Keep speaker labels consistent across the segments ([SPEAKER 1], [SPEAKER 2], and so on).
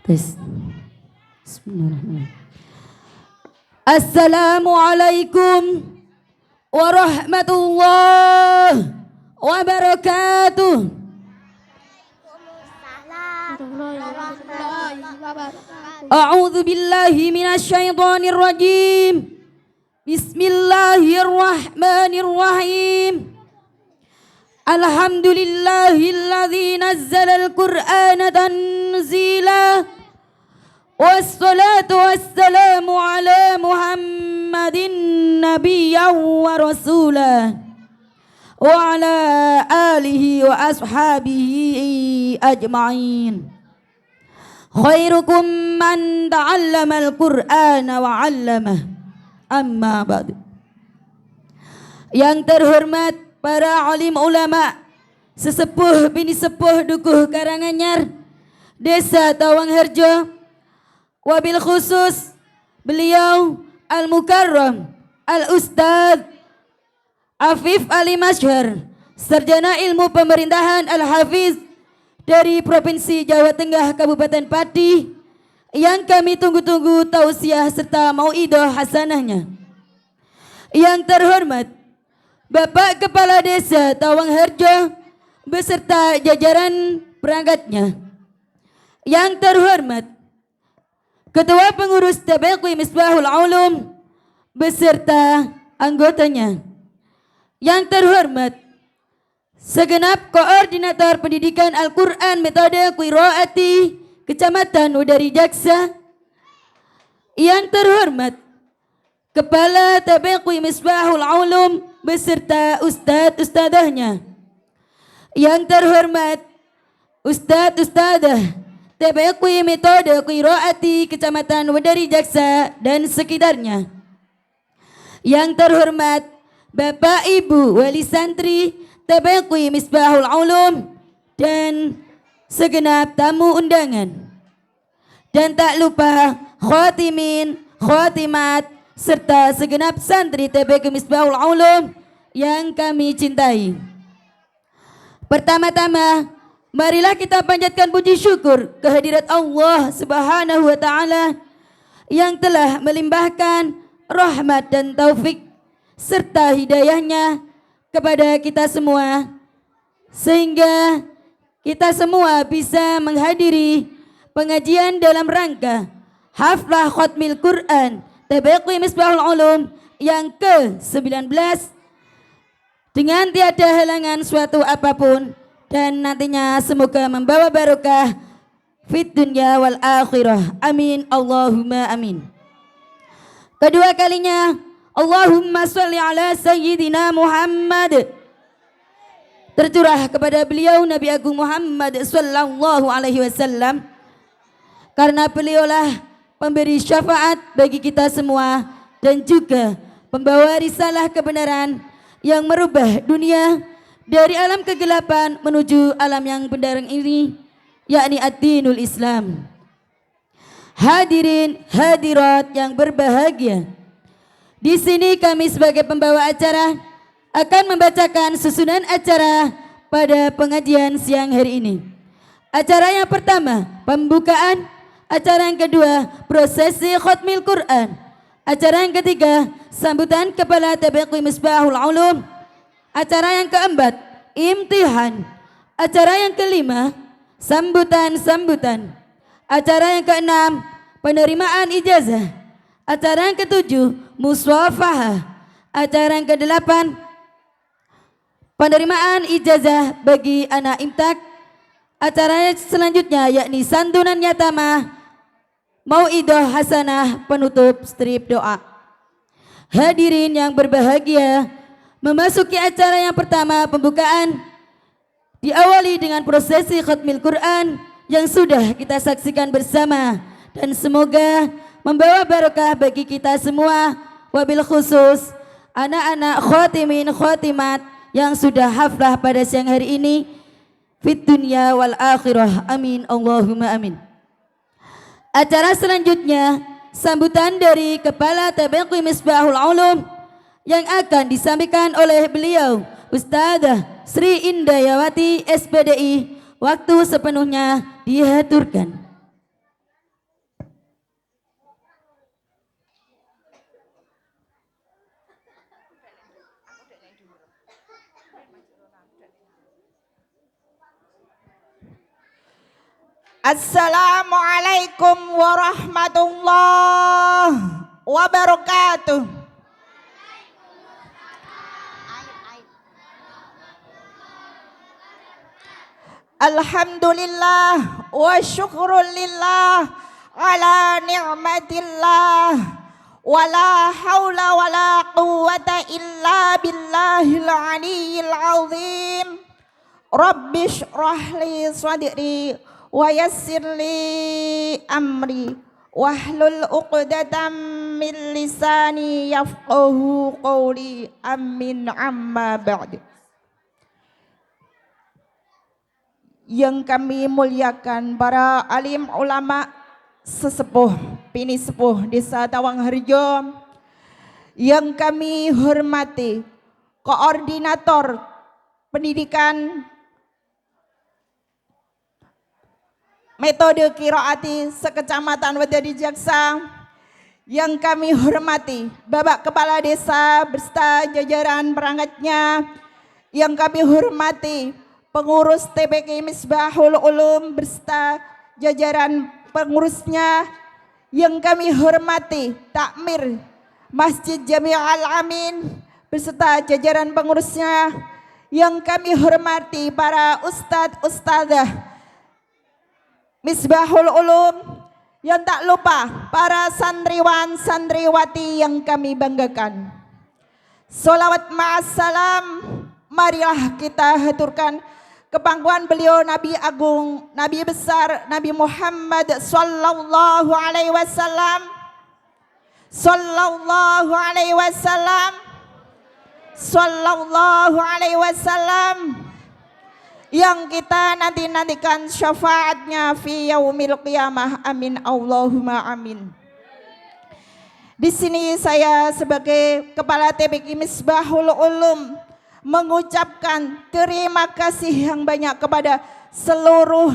[SPEAKER 1] Tes. Bismillahirrahmanirrahim. Assalamualaikum warahmatullahi wabarakatuh. A'udzu billahi minasyaitonir rajim. Bismillahirrahmanirrahim. Alhamdulillahilladzi nazzalal qur'ana tanzila. Wassalatu wassalamu ala Muhammadin nabiyyan wa rasulah wa ala alihi wa ashabihi ajma'in. Khairukum man ta'allamal Qur'ana wa 'allamah. Amma ba'du. Yang terhormat para alim ulama, sesepuh bini sepuh dukuh Karanganyar, Desa Tawangharjo, wabil khusus beliau Al-Mukarram Al-Ustadz Afif Ali Masyhar, Sarjana Ilmu Pemerintahan Al-Hafiz dari Provinsi Jawa Tengah Kabupaten Pati, yang kami tunggu-tunggu tausiah serta mauidhah hasanahnya. Yang terhormat Bapak Kepala Desa Tawangharjo beserta jajaran perangkatnya. Yang terhormat Ketua Pengurus TPQI Misbahul Ulum beserta anggotanya. Yang terhormat segenap koordinator pendidikan Al-Quran metode Qiraati Kecamatan Udari Jaksa. Yang terhormat Kepala TPQI Misbahul Ulum beserta ustadz-ustadzahnya. Yang terhormat ustadz-ustadzah TPQI metode Qiraati Kecamatan Udari Jaksa dan sekitarnya. Yang terhormat Bapak Ibu Wali Santri TPQI Misbahul Ulum dan segenap tamu undangan. Dan tak lupa khotimin, khotimat serta segenap santri TPQI Misbahul Ulum yang kami cintai. Pertama-tama, marilah kita panjatkan puji syukur kehadirat Allah Subhanahu wa taala yang telah melimpahkan rahmat dan taufik serta hidayahnya kepada kita semua, sehingga kita semua bisa menghadiri pengajian dalam rangka Haflah Khatmil Quran TPQI Misbahul Ulum yang ke-19 dengan tiada halangan suatu apapun, dan nantinya semoga membawa barokah fid dunya wal akhirah. Amin Allahumma amin. Kedua kalinya Allahumma sholli ala sayyidina Muhammad, tercurah kepada beliau Nabi Agung Muhammad sallallahu alaihi wasallam, karena beliaulah pemberi syafaat bagi kita semua dan juga pembawa risalah kebenaran yang merubah dunia dari alam kegelapan menuju alam yang benderang ini, yakni ad-dinul Islam. Hadirin hadirat yang berbahagia, di sini kami sebagai pembawa acara akan membacakan susunan acara pada pengajian siang hari ini. Acara yang pertama pembukaan, acara yang kedua prosesi khatmil Quran, acara yang ketiga sambutan Kepala TPQI Misbahul Ulum, acara yang keempat imtihan, acara yang kelima sambutan-sambutan, acara yang keenam penerimaan ijazah, acara yang ketujuh muswafahah, acara yang kedelapan penerimaan ijazah bagi anak imtak, acara selanjutnya yakni santunan yatama, mauidhah hasanah, penutup strip doa. Hadirin yang berbahagia, memasuki acara yang pertama pembukaan diawali dengan prosesi khatmil Quran yang sudah kita saksikan bersama, dan semoga membawa barokah bagi kita semua, wabil khusus anak-anak khotimin khotimat yang sudah haflah pada siang hari ini fid dunya wal akhirah. Amin Allahumma amin. Acara selanjutnya sambutan dari Kepala TPQI Misbahul Ulum yang akan disampaikan oleh beliau Ustadzah Sri Indayawati SPDI. Waktu sepenuhnya dihaturkan.
[SPEAKER 2] Assalamualaikum warahmatullahi wabarakatuh. Alhamdulillah wa syukrulillah ala ni'matillah wa la hawla wa la quwwata illa billahil aliyyil azim. Rabbi shrah li sadri wa yassir li amri wahlul 'uqdatam min lisani yafqahu qawli. Amin amma ba'd. Yang kami muliakan para alim ulama sesepuh pini sepuh Desa Tawangharjo, yang kami hormati koordinator pendidikan metode qiraati sekecamatan Wedari Jaksa, yang kami hormati Bapak Kepala Desa beserta jajaran perangkatnya, yang kami hormati pengurus TPQ Misbahul Ulum beserta jajaran pengurusnya, yang kami hormati Takmir Masjid Jami'al Amin beserta jajaran pengurusnya, yang kami hormati para ustadz ustadzah Misbahul Ulum, yang tak lupa para santriwan santriwati yang kami banggakan. Sholawat ma'assalam, marilah kita haturkan kepangkuan beliau Nabi Agung, Nabi besar Nabi Muhammad sallallahu alaihi wasallam, sallallahu alaihi wasallam, sallallahu alaihi wasallam, yang kita nantikan syafaatnya fi yaumil qiyamah. Amin Allahumma amin. Di sini saya sebagai Kepala TPQ Misbahul Ulum mengucapkan terima kasih yang banyak kepada seluruh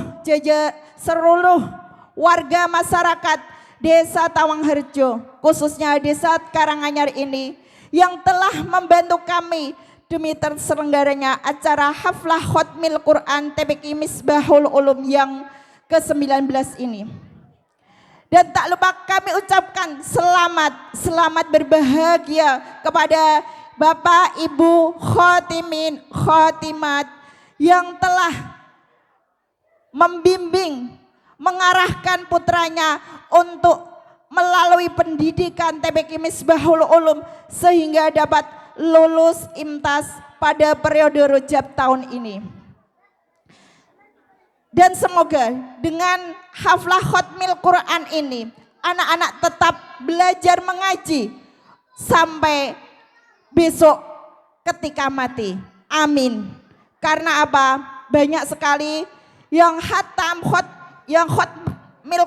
[SPEAKER 2] warga masyarakat Desa Tawangharjo, khususnya Desa Karanganyar ini, yang telah membantu kami demi terselenggaranya acara Haflah Khatmil Quran TPQ Misbahul Ulum yang ke-19 ini. Dan tak lupa kami ucapkan selamat berbahagia kepada Bapak Ibu Khotimin Khotimat yang telah membimbing, mengarahkan putranya untuk melalui pendidikan TPQ Misbahul Ulum sehingga dapat lulus IMTAS pada periode Rajab tahun ini. Dan semoga dengan Haflah Khatmil Quran ini anak-anak tetap belajar mengaji sampai besok ketika mati. Amin. Karena apa? Banyak sekali yang khatmil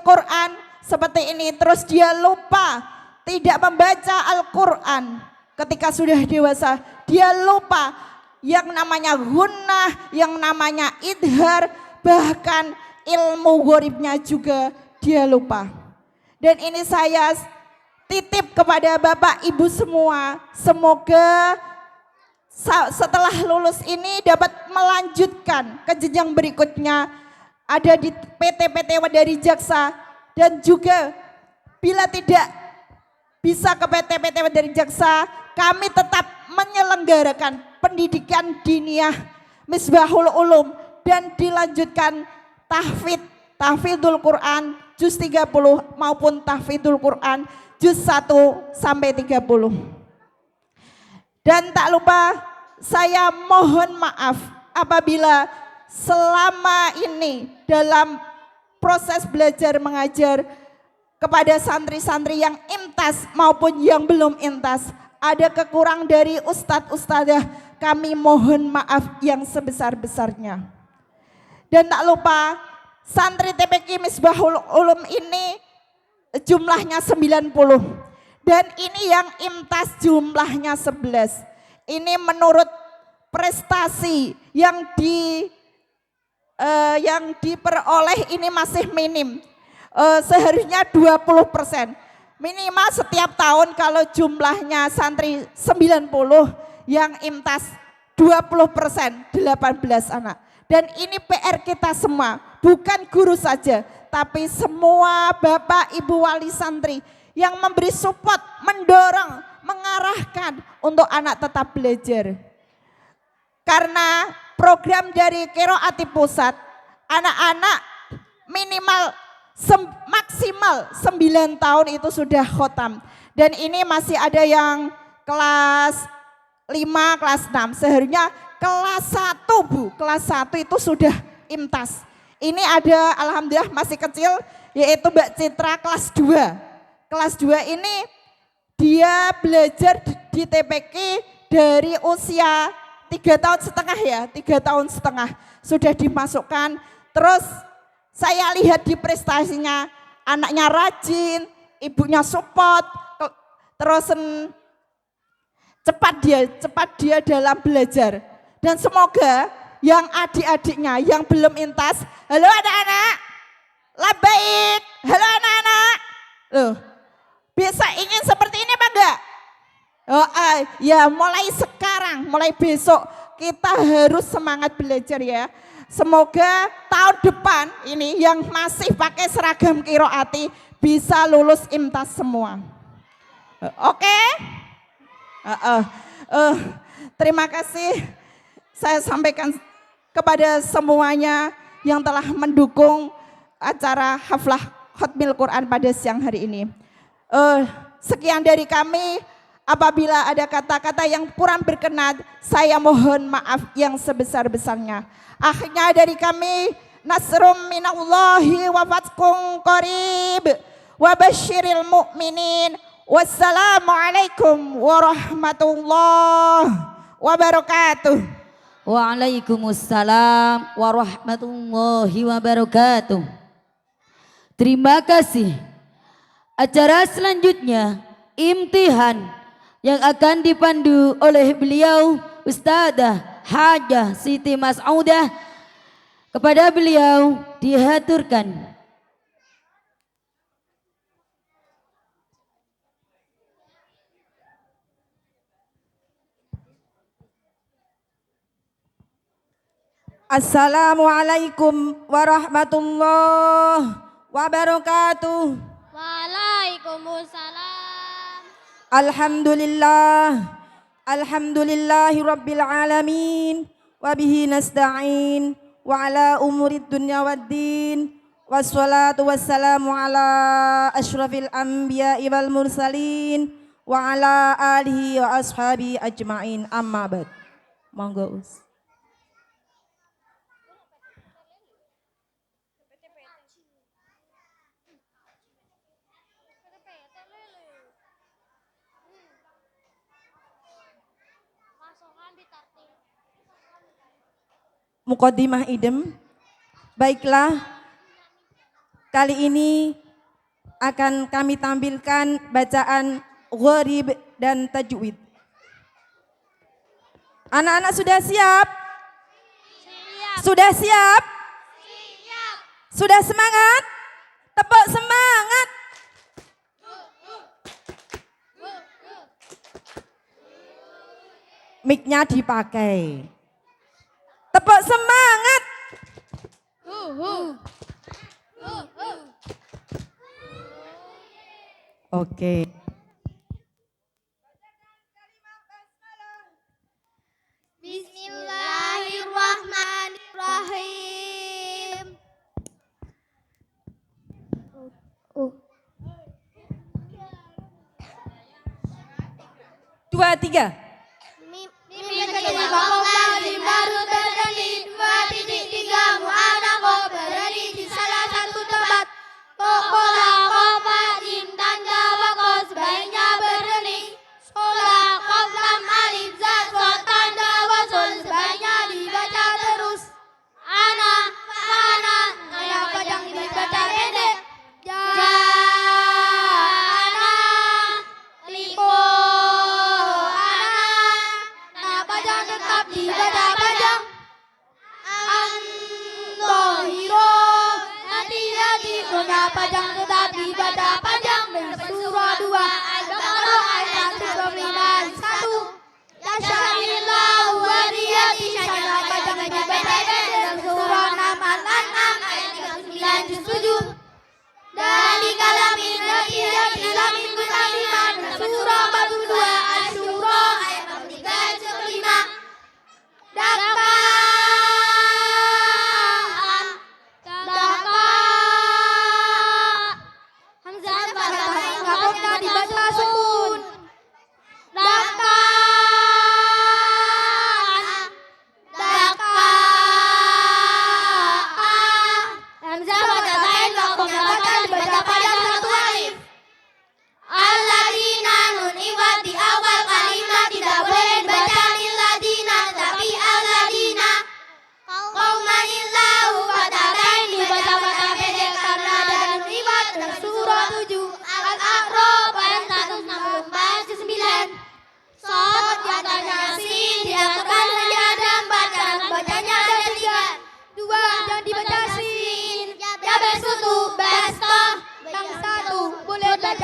[SPEAKER 2] Quran seperti ini, terus dia lupa tidak membaca Al-Quran ketika sudah dewasa. Dia lupa yang namanya gunnah, yang namanya idhar, bahkan ilmu gharibnya juga dia lupa. Dan ini saya titip kepada Bapak Ibu semua, semoga setelah lulus ini dapat melanjutkan ke jenjang berikutnya, ada di PT Wedari Jaksa, dan juga bila tidak bisa ke PT Wedari Jaksa, kami tetap menyelenggarakan pendidikan diniyah Misbahul Ulum dan dilanjutkan tahfidul Quran juz 30 maupun tahfidul Quran juz 1 sampai 30. Dan tak lupa saya mohon maaf apabila selama ini dalam proses belajar mengajar kepada santri-santri yang IMTAS maupun yang belum IMTAS ada kekurang dari ustadz ustadzah, kami mohon maaf yang sebesar-besarnya. Dan tak lupa santri TPQ Misbahul Ulum ini jumlahnya 90 dan ini yang IMTAS jumlahnya 11. Ini menurut prestasi yang diperoleh ini masih minim. Seharusnya 20%. Minimal setiap tahun kalau jumlahnya santri 90 yang IMTAS 20%, 18 anak. Dan ini PR kita semua, bukan guru saja, tapi semua Bapak Ibu wali santri yang memberi support, mendorong, mengarahkan untuk anak tetap belajar. Karena program dari Qiraati Pusat, anak-anak minimal maksimal 9 tahun itu sudah khotam. Dan ini masih ada yang kelas 5, kelas 6. Seharusnya kelas 1 Bu, kelas 1 itu sudah imtas. Ini ada alhamdulillah masih kecil, yaitu Mbak Citra kelas 2. Kelas 2 ini dia belajar di TPQ dari usia 3 tahun setengah ya, 3 tahun setengah sudah dimasukkan. Terus saya lihat di prestasinya, anaknya rajin, ibunya support, terus cepat dia dalam belajar. Dan semoga yang adik-adiknya yang belum intas, halo anak-anak, labaik, halo anak-anak, loh, bisa ingin seperti ini apa enggak? Oh, ya mulai sekarang, mulai besok kita harus semangat belajar ya. Semoga tahun depan ini yang masih pakai seragam Qiraati bisa lulus imtas semua. Oke? Terima kasih saya sampaikan kepada semuanya yang telah mendukung acara haflah khatmil Quran pada siang hari ini. Sekian dari kami. Apabila ada kata-kata yang kurang berkenan, saya mohon maaf yang sebesar-besarnya. Akhirnya dari kami, nasrum minallahi wa fathun qarib wa basyiril mu'minin. Wassalamualaikum warahmatullahi wabarakatuh.
[SPEAKER 1] Waalaikumsalam warahmatullahi wabarakatuh. Terima kasih. Acara selanjutnya imtihan yang akan dipandu oleh beliau Ustadzah Hajah Siti Mas'udah. Kepada beliau dihaturkan.
[SPEAKER 3] Assalamualaikum warahmatullahi wabarakatuh.
[SPEAKER 4] Waalaikumsalam.
[SPEAKER 3] Alhamdulillahi rabbil alamin. Wabihi nasta'in. Wa ala umurid dunya waddin. Wassalatu wassalamu ala ashrafil anbiya'i wal mursalin. Wa ala alihi wa ashabi ajma'in. Amma ba'd. Monggo Us. Muqaddimah idem. Baiklah, kali ini akan kami tampilkan bacaan gharib dan tajwid. Anak-anak sudah siap? Sudah siap? Sudah semangat? Tepuk semangat. Mic-nya dipakai. Tepuk semangat. Oke.
[SPEAKER 4] Bismillahirrahmanirrahim.
[SPEAKER 3] 2, 3.
[SPEAKER 4] Mimpi kecil bapak baru berdiri 2.3 mu'anakoh berdiri di salah satu tempat. Kokola kopa jim tanda wakos sebaiknya berdiri. Sekolah kof lam alif zat sot tanda wasul sebaiknya dibaca terus. Anak kayak panjang dibaca pendek. Dibaca panjang. Antohiro hati-hati guna panjang tetap dibaca panjang. Surah 2 Al-Baqarah ayat 1 Yasyamillahu wa riyati syaitan panjang dibaca pendek. Surah 6 Al-An'am ayat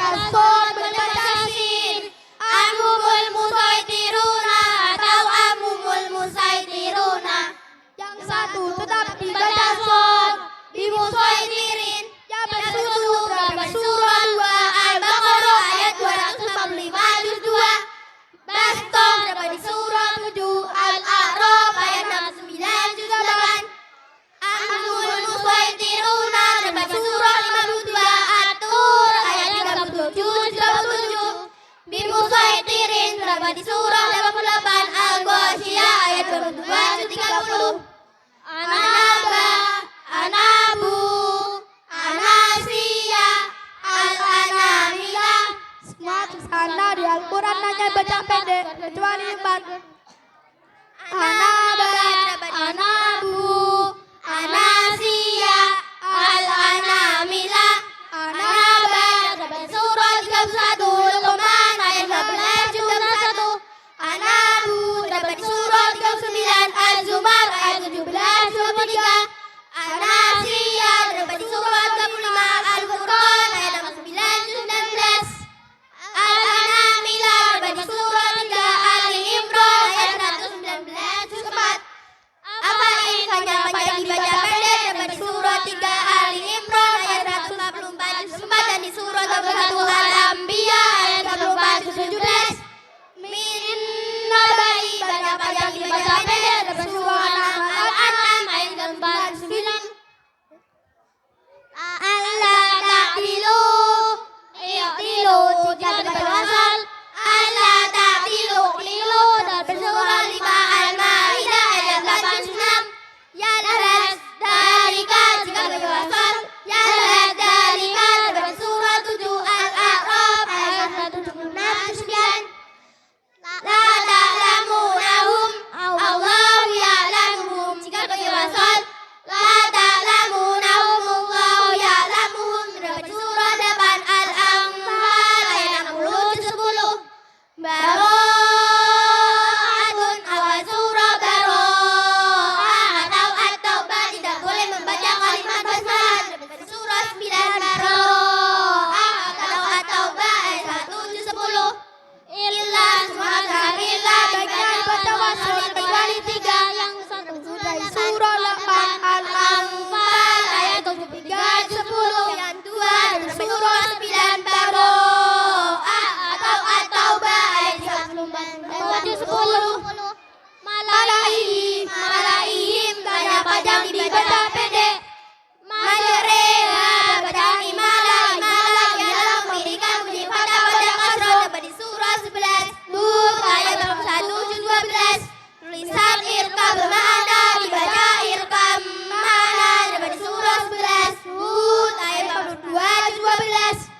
[SPEAKER 4] baca sod, baca sin. Amumul musaitiruna atau amumul musaitiruna. Yang satu tetap dibaca sod, bimusaitirin. Yang bersusu berapa surah 2 Al-Baqarah ayat 245 juz 2. Bastong dapat di surah 7 Al-A'raf ayat 69 juz 8. Amul musaitiruna dapat di surah 52 At-Tur ayat 37 juz 37. Bimusaitirin dapat di surah 88 Al-Ghasyiyah ayat 22 juz 30. Anaba, anabu, anasia, al-anamila. Semua tulisannya di Al-Quran hanya baca pendek kecuali 4. Anaba, anabu, anasia, al-anamila. Anaba dapat surah 31 Luqman ayat 12 juz 1. Anabu dapat surah 39 Az-Zumar ayat 17 juz 3. Anasia dapat surah 35 Al-Furqan ayat 9 juz 19. Al-Anamila dapat surah 3 Ali Imran ayat 119 juz 4. Apa ini hanya dibaca pendek dapat di surah 3 Ali Imran ayat 144 juz 4 dan di surah 21 Al-Anbiya ayat 24 juz 17. Min nabai banyak panjang dibaca pendek dapat surah Al-An'am ayat 4 juz 9. Allah ta'dilu i'dilu tidak berwasal. Allah ta'dilu i'dilu dapat surah 5 Al-Maidah ayat 8 juz 6. Ya daras dalika jika berwasal. Ya daras dalika dapat surah 7 Al-A'raf ayat 176 juz 9. La ta'lamunahum Allahu ya'lamuhum jika berwasal. La ta'lamunahum Allahu ya'lamuhum dapat surah 8 Al-Anfal ayat 60 juz 10. Baro'atun awal surah Baro'ah atau At-Taubah tidak boleh membaca kalimat basmalah dapat surah 9 Baro'ah atau At-Taubah ayat 1 juz 10. Illa semua illa bagian bertawassul kecuali 3 yang satu sudah surah 8 Al-Anfal ayat 73 juz 10. Yang 2 dari surah 9 Baro'ah atau At-Taubah ayat 34 juz 10. Malaihim banyak panjang dibaca pendek. Majereha bacaan imalah ialah mengirimkan bunyi pada kasroh dapat di surah 11 Hud ayat 21 juz 12. Tulisan irkab bermakna dibaca irkam makna dapat di surah 11 Hud ayat 42 juz 12.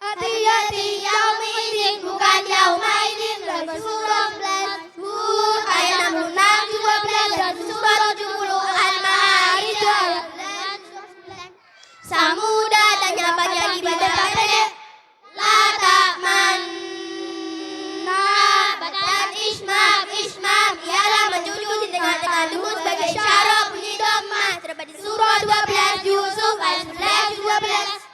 [SPEAKER 4] Hati-hati yaumidin bukan yaumaidin dapat surah 11 Hud ayat 66 juz 12 dan surah 70 Al-Maidah ayat 11. Samuda dan nyapanya dibaca pendek. La ta'manna dan ismam ialah menjunjung di tengah-tengah lembut sebagai syarat bunyi dhammah terdapat di surah 12 Yusuf ayat 11 12.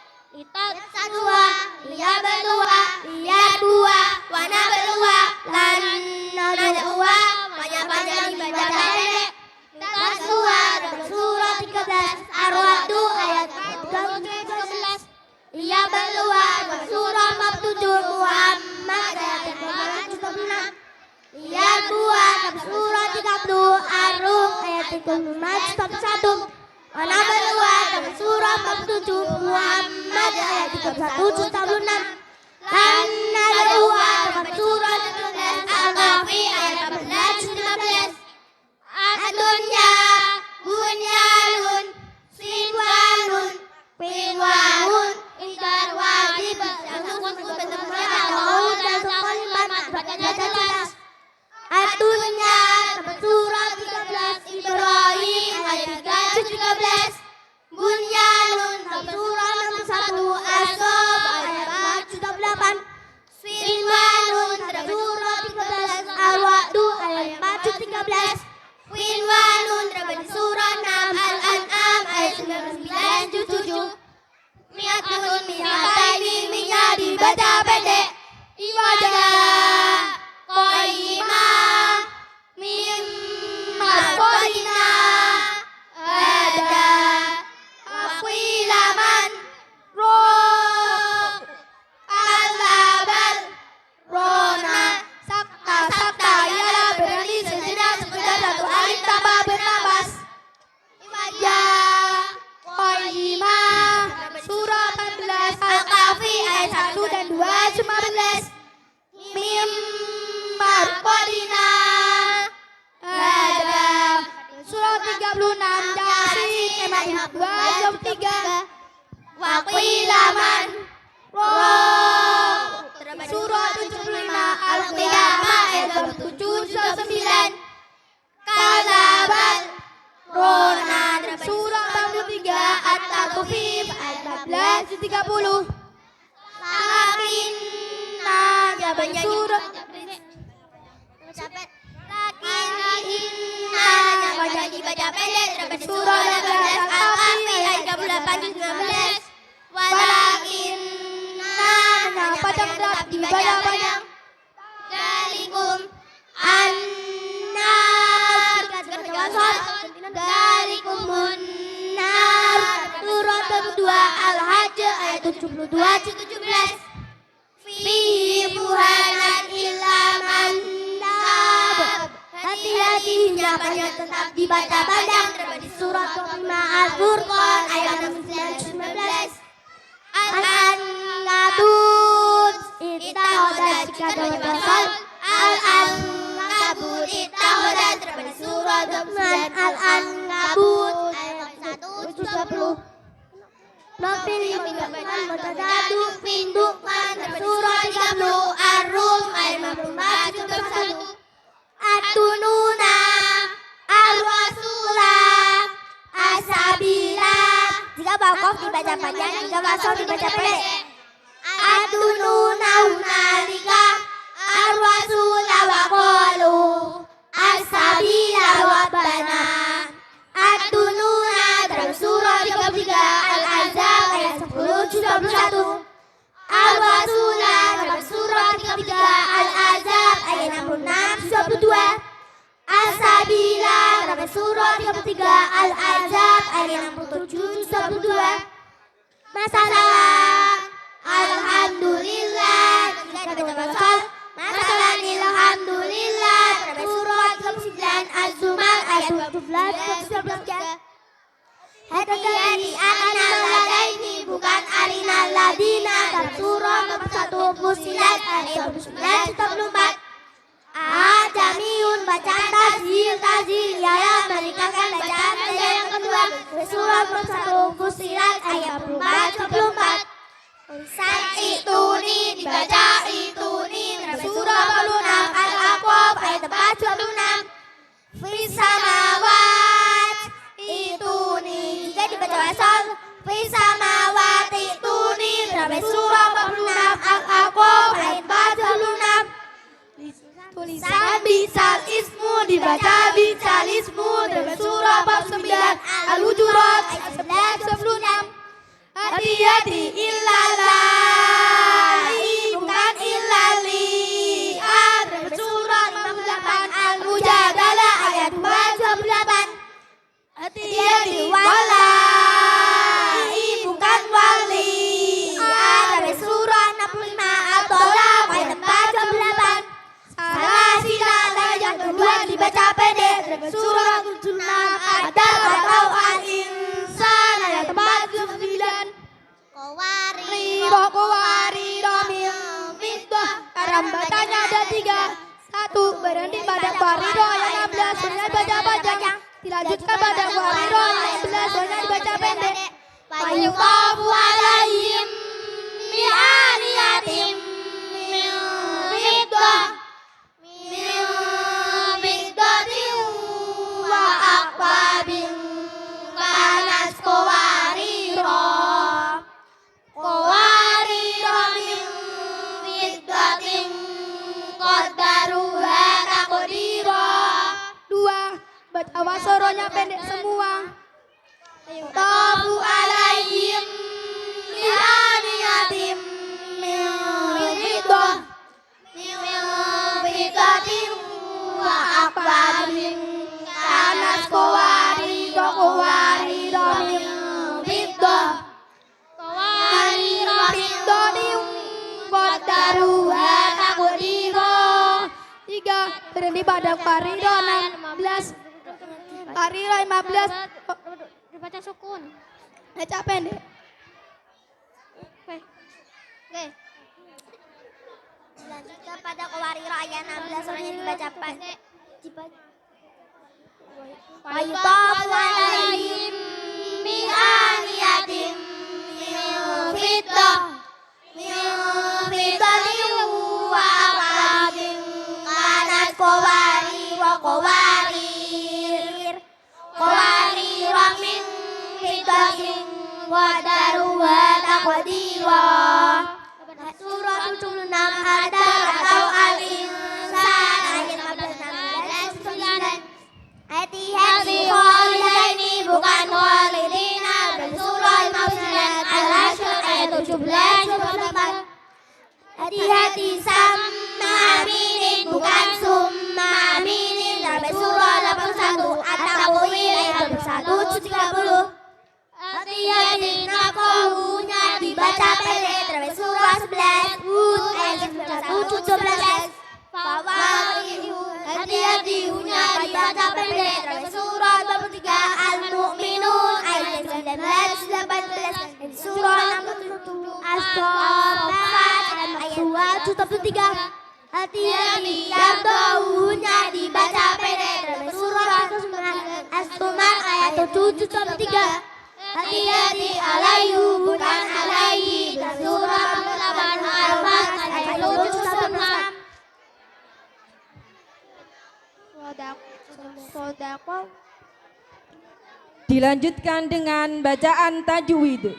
[SPEAKER 4] Lihat sadua, lihat belua, lihat dua, warna belua, lan nadua, panjang-panjang dibaca pendek. Lihat dua dapat surah 13 Ar-Ra'd ayat 13. Lihat belua dapat surah 47 Muhammad ayat 26. Lihat dua dapat surah 30 Ar-Rum ayat 35 1. Warna belua dapat surah 47 Muhammad ayat 31 juz 36. Lan nadua dapat surah 13 Al-Kahfi ayat 14 juz 15. Ad-dunya bunyanun sinwanun pinwanun intan wajib yang sungguh bentuknya atau dan sekalimat bacanya jelas. Ad-dunya dapat surah 13 Ibrahim ayat 3 juz 13. Bunyanun dapat surah 61 As-Saff ayat 4 juz 8. Sinwanun dapat surah 13 Al-Wa'd ayat 4 juz 13. Winwanun dapat surah 6 Al-An'am ayat 99 juz 7. Mi'atun mi'ataini menjadi dibaca pendek. Ibadah qaimah mim marqadina ada aqilaman ro alabal rona sakta ialah berhenti sejenak sekedar satu alif tambah bernapas. Ibadah qaimah surah 14 Al-Kahfi ayat 1 dan 2 15. Mim marqadina ada surah 36 Yasin ayat 2 jam 3. Waqilaman roh surah 75 Al-Qiyamah ayat 27 jam 9. Kalabal rona surah 63 At-Takwif ayat 14 30. Lakinna jabannya surah lakinna yang banyak dibaca pendek terdapat surah 12 Al-Kahfi ayat 38 19. Walakinna yang panjang terdapat dibaca panjang. Dalikum annar dalikumun nar surah 2 Al-Hajj ayat 72 17. Fihi buhanan illa man tab. Hati-hatinya banyak tetap dibaca panjang terdapat di surah 5 Al-Furqan ayat 19 Al-Ankabut ittahodat jika dawasal Al-Ankabut ittahodat terdapat di surah 29 Al-Ankabut ayat 1 30. Nafil menggambarkan mutadadu pindukan surah 30 Ar-Rum ayat 54 juz 1. Atununa ar-rasula asabila. Jika waqaf dibaca panjang, jika wasal dibaca pendek. Atununa hunalika ar-rasula wa qalu asabila rabbana. Atununa dalam surah 33 Al-Ahzab ayat 10 juz 21. Al-Wasula dalam surah 33 Al-Ahzab ayat 66 juz 22. As-Sabila dalam surah 33 Al-Ahzab ayat 67 juz 22. Masalah Alhamdulillah jika dibaca masalah Alhamdulillah dalam surah 39 Az-Zumar ayat 12 13. Hati-hati anak ladaini bukan arinal ladina dalam surah 41 Fussilat ayat 29 74. Ajamiun bacaan tazil ialah meningkatkan bacaan saja yang kedua. Surah 41 Fussilat ayat 44 74. Ituni dibaca ituni dalam surah 46 Al-Aqaf ayat 4 26. Fisamawat ituni jika dibaca wasal fisamawati ituni dalam surah 46 Al-Aqaf ayat 4 26. Tulisan bisal ismu dibaca bisal ismu dalam surah 49 Al-Hujurat ayat 11 26. Hati-hati illalahi bukan illali dalam surah 58 Al-Mujadalah ayat 28. Hati-hati wallahi bukan wali dalam surah 65 At-Tolaq ayat 48. Salah silah yang kedua dibaca pendek dalam surah 76 Adab atau Al-Insan ayat 49. Kowari min fiddah. Karam bacanya ada 3. 1. Berhenti pada warido ayat 16 dengan baca panjang. Dilanjutkan pada warido ayat 11 dengan baca pendek. Fayuqafu alaihim bi'aniyatim min fiddah wa aqwabin kanas qawariro min fiddatin qaddaruha taqdira. 2. Baca wasoronya pendek semua. Tafu alaihim bi'aniyatim min di Badak Parido 16. Parido 15. Dibaca sukun. Baca pendek. Oke. Lanjut kepada Qawariro ayat 16 soalnya dibaca pendek. Wayutafu alaihim min aniyatin min fiddah wa aqrabin kanat qawarir min fiddatin wa daruha taqdira. Surah 76 atau Al-Insan ayat 15 hati-hati khalidaini bukan khalidina. Dan surah 59 Al-Hasyr ayat 17. Hati-hati sama aminin bukan summa aminin. Dan surah 81 At-Takwir ayat 21-30. Hati-hati nakohunya dibaca pendek. Dan surah 11 Hud ayat 11. Hati-hati hunya dibaca pendek. Dan surah 23 Al-Mu'minun ayat 19-18. Dan surah 67 As-Saffat ayat 2-3. Hati-hati yang dahunya dibaca pendek. Dan surah 9 As-Zumar ayat 7-3. Hati-hati alaihu bukan alaihi. Dan surah 48 Al-Fat ayat 7-6. Sodako.
[SPEAKER 3] Dilanjutkan dengan bacaan tajwid.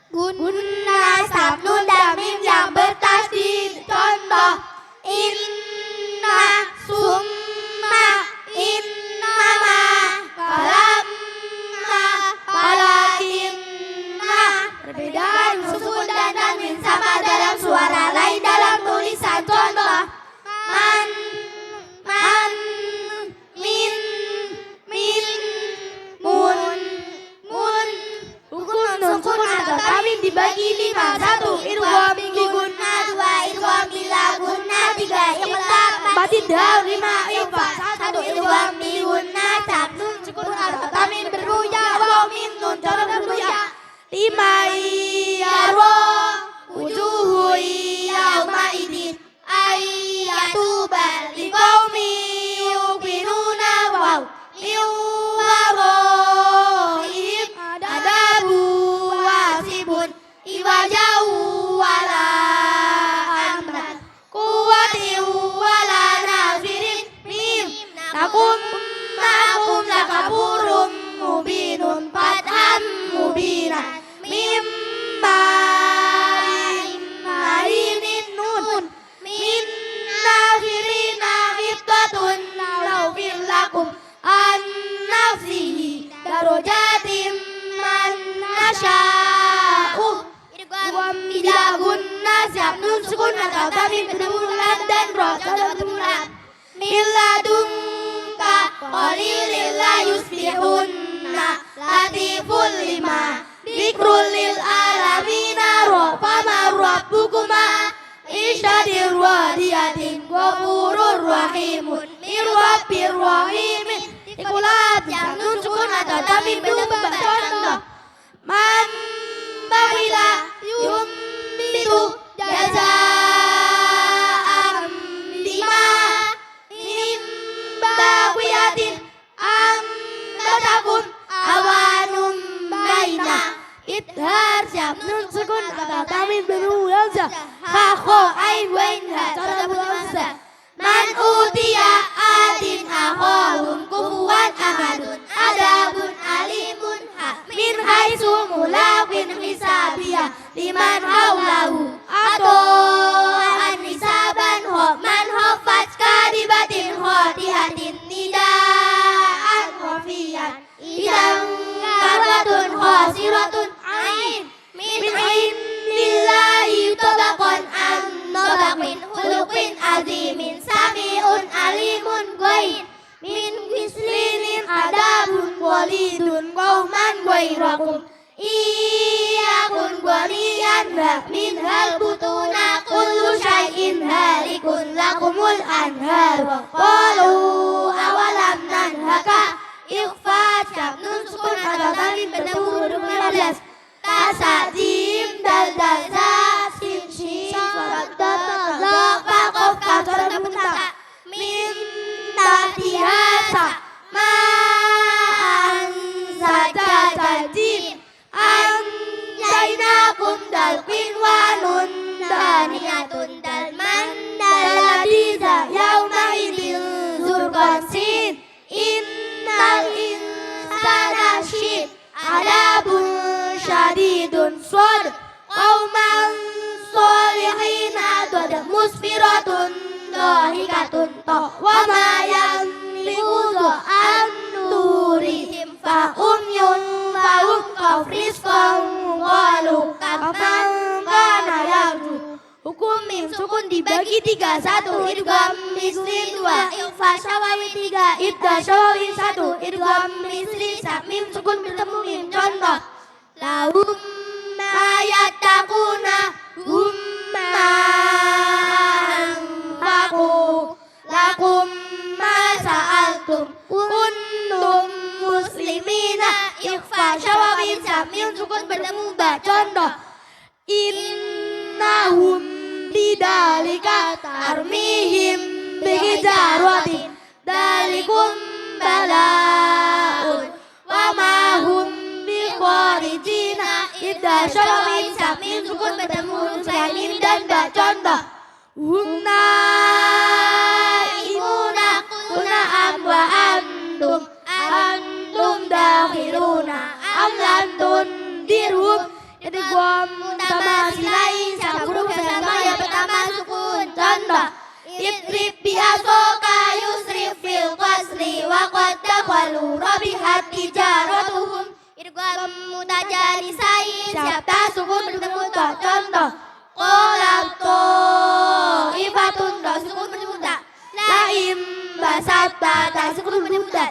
[SPEAKER 4] Gunna sabnun damim yang bertasdid. Contoh inna, summa, innama, falamma, walakinna. Perbedaan sukun dan tanwin sama dalam suara, lain dalam tulisan. Contoh man, min, mun. Hukum sukun atau tanwin dibagi 5. 1. Idgham bi gunna. 2. Idgham bila gunna. 3. Iqlab batin daun. 5. Ikhfa. 1. Idgham bi gunna. Nun sukun atau tanwin berruja. Waw min nun cara berruja. 5. Iyarwa wujuhu yawma idin ayyatubal liqaumi yuqinuna. Waw min waroihim adabu wasibun iwajahu wala amran kuwatin wala nafirin. Mim nakum ma'akum lakaburum mubinun fatham mubinan. Mim ma'inin nun min nafirina hiftatun laufir lakum an nafsihi darojatim man nasya'u. Idgham bila gunna siap nun sukun atau tanwin berbulan dan roh contoh berbulan. Miladunka qalilil la yusbihunna latiful lima dikrul lil alamina rofama rabbukuma isyadir wadiyatin ghafurur rahimun mirwabir rahimin. Ikulat yang nun sukun atau tanwin berubah. Contoh man bakhila yumbitu jaza'an bima min baqiyatin ambatakum awanum baina. Idhar siap nun sukun atau tanwin berubah. Hakho ain wain ha cara berubah. Man utiya adin akhawun kufuwan ahadun adabun alimun ha min haitsu mulaqin hisabiyah liman haulahu atau anisaban ho man hafat kadibatin khotihatin nidaan khofiyan idang karwatun khosiratun ain min indillahi tabaqan an tabaqin khuluqin azimin sami'un alimun goin min wislinin adabun walidun qauman goin akhirakum iyakun gwaniyan min hal butuna kullu syai'in halikun lakumul anhar qalu awalam nanhaka ikhfa syabnun sukun adatamin bertemu huruf 15 tasadim dal za sin shin za fa qaf kaf dan muntaka min tatihasa ma anzajajim anjainakum dalqin wa nun daniyatun dalman daladiza yauma idil zurqasin innal insana syid adabun syadidun sod qauman solihin adad musfiratun dohikatun to wa ma yamliku an nurihim fahum yunfahum kafrisqam walu kaman kana yarju hukum mim sukun dibagi 3 1 idgham misli 2 ikhfa syawawi 3 ibda syawawi 1 idgham misli mim sukun bertemu mim contoh lahum ma yattaquna hum ma anfaqu lakum ma sa'altum kuntum muslimina ikhfa syawawi mim sukun bertemu ba contoh innahum bidalika tarmihim bihijaratin dalikum balaun wa ma hum bikharijina idza syawin samim sukun bertemu mim dan ba contoh hum naimuna kuna amwa antum dakhiruna amlantun dirhum jadi gua mutamatsilain sama huruf sama yang pertama sukun contoh idrib biasoka yusrif fil qasli wa qad taqalu rabihat tijaratuhum idgham mutajanisain siapa sukun bertemu ta contoh qalam ifatun da sukun bertemu ta laim basata da sukun bertemu ta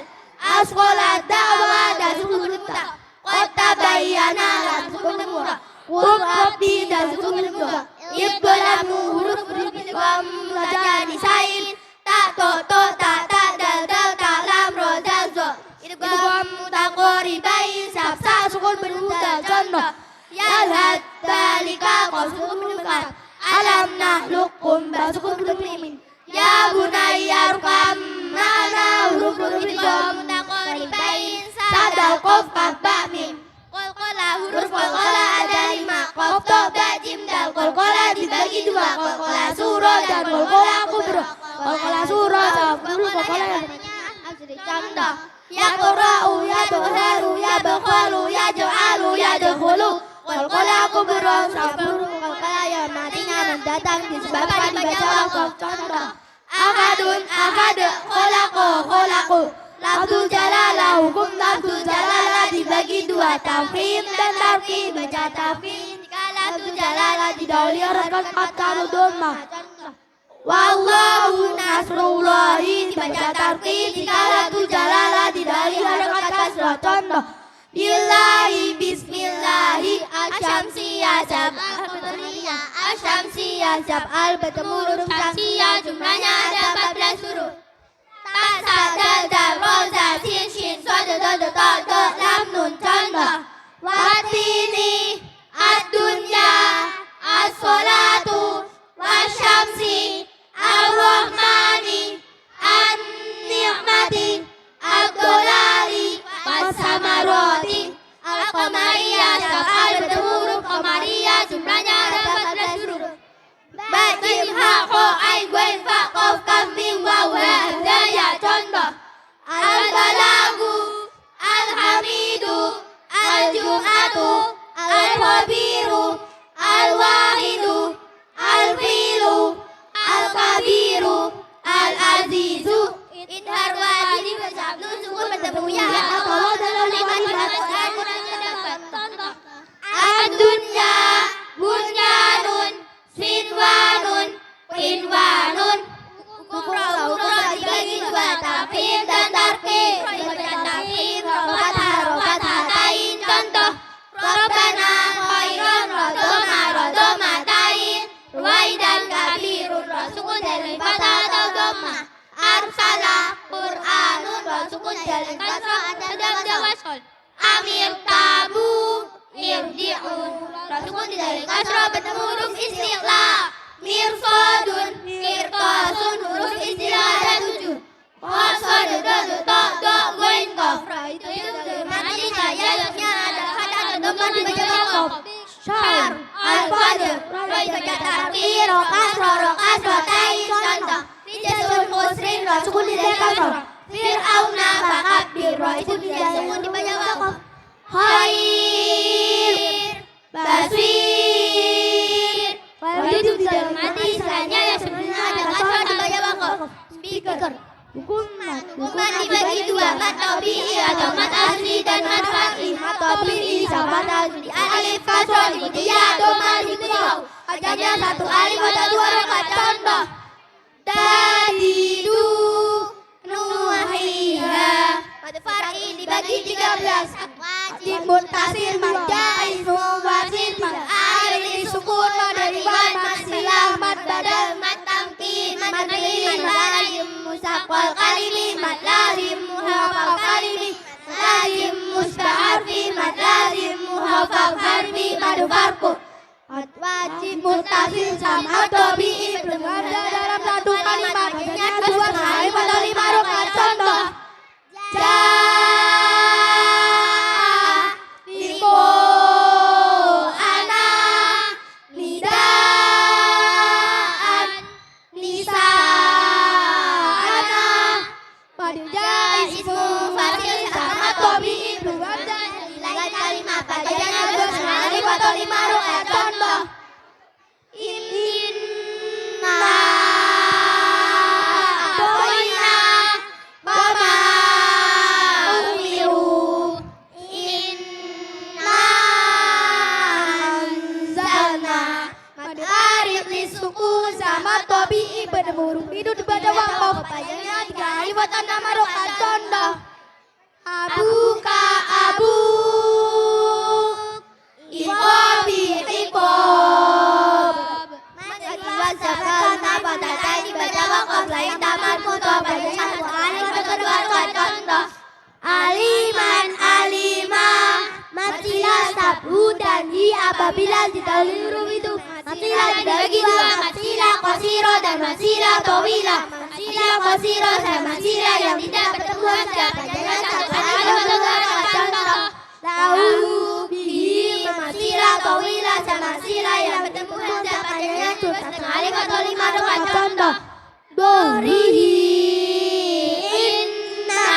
[SPEAKER 4] asqala da'wa da sukun bertemu ta qad bayyana da sukun bertemu ta waqti da sukun bertemu ta iblamu huruf idgham mutajanisain ta to ta dal ta lam ro dal zo idgham mutaqaribain sabsa sukun bertemu ta contoh yalhad dalika qaf sukun bertemu ta alam nahlukum ba sukun bertemu ya bunayya rukam ma'ana huruf idgham mutaqaribain sadal qaf kaf ba mim qalqala huruf qalqala ada 5 qaf to ba jim dal qalqala dibagi 2 qalqala surah dan qalqala kubra qalqala surah huruf qalqala contoh yaqra'u yadharu yabkhalu yaj'alu yadkhulu qalqala kubra huruf qalqala yang matinya mendatang disebabkan dibaca waqaf contoh ahadun ahad khalaqu lafzul jalalah hukum lafzul jalalah dibagi 2 tafkhim dan tarkib baca tafkhim jika lafzul jalalah didahului harakat fathah dhamma wallahu nasrullahi dibaca tarkib jika lafzul jalalah didahului harakat kasrah contoh billahi bismillahi asyamsiyah sab'al bertemu huruf syamsiyah jumlahnya ada 14 huruf ta dal dal ro za sin shin sod do ta lam nun contoh watini ad-dunya as-salatu wasyamsi ar-rahmani an-ni'mati ad-dolari was-samarati al-qamariyah sab'al bertemu huruf qamariyah jumlahnya ada 14 huruf bajim ha kho ain guen fa qaf kaf mim waw ha ya contoh al-balagu al-hamidu al-jum'atu al arsalah Qur'anun wa sukun dal kasrah adam jawasol amir tabu irdi'un rasukun dal kasrah bertemu huruf istiqla mirsodun kirtasun huruf istilah ada 7 qasad dal ta da goin qaf itu mati sayatnya ada kata teman dibaca waqaf syar al-fajr ra dibaca tarqir rokas tain contoh Rijasul khusrin rasukun dal kasrah Fir'auna fakabbir ra itu disukun dibaca waqaf khair basir kalau itu tidak mati istilahnya yang sebenarnya ada kasrah dibaca waqaf speaker hukuman dibagi dua mat tabi'i atau mat asli dan mat far'i mat tabi'i sama asli alif kasrah diikuti ya doma diikuti waw ajarnya 1 alif atau 2 rokat contoh tadidu nuhiha mat far'i dibagi 13 wajib muntasir majais muwasin alif sukun dari wan masilah mat badal mat tamkin mat dalil lazim musaqqal kalimi mat lazim muhafal kalimi lazim mustaharfi mat lazim muhafal harfi madu farqu wajib muttasil sama tabi'i berada dalam satu kalimat hanya 2 kali atau 5 rokat contoh liko ana nidaan nisa ana pada jais ismu fasil sama tabi'i berada di lain kalimat padanya 2 kali atau 5 rokat contoh inna atoina mama umiru inna anzalna mad arif lisuku sama tabi'i bertemu huruf itu dibaca waqaf padanya 3 kali atau 6 rokat contoh abuka abu Ikobi ikob Wazafal nabatata dibaca waqaf lain tamat mutoh pada 1 kali atau 2 rokat contoh aliman alimah matilah sabhu dan hi apabila didahului huruf itu matilah dibagi 2 matilah qasiro dan matilah tawila matilah qasiro dan matilah yang tidak bertemu hamzah padanya 1 kali atau 2 rokat contoh lahu bihi masilah tawilah sama silah yang bertemu hamzah padanya 1 kali atau 5 rokat contoh dorihi inna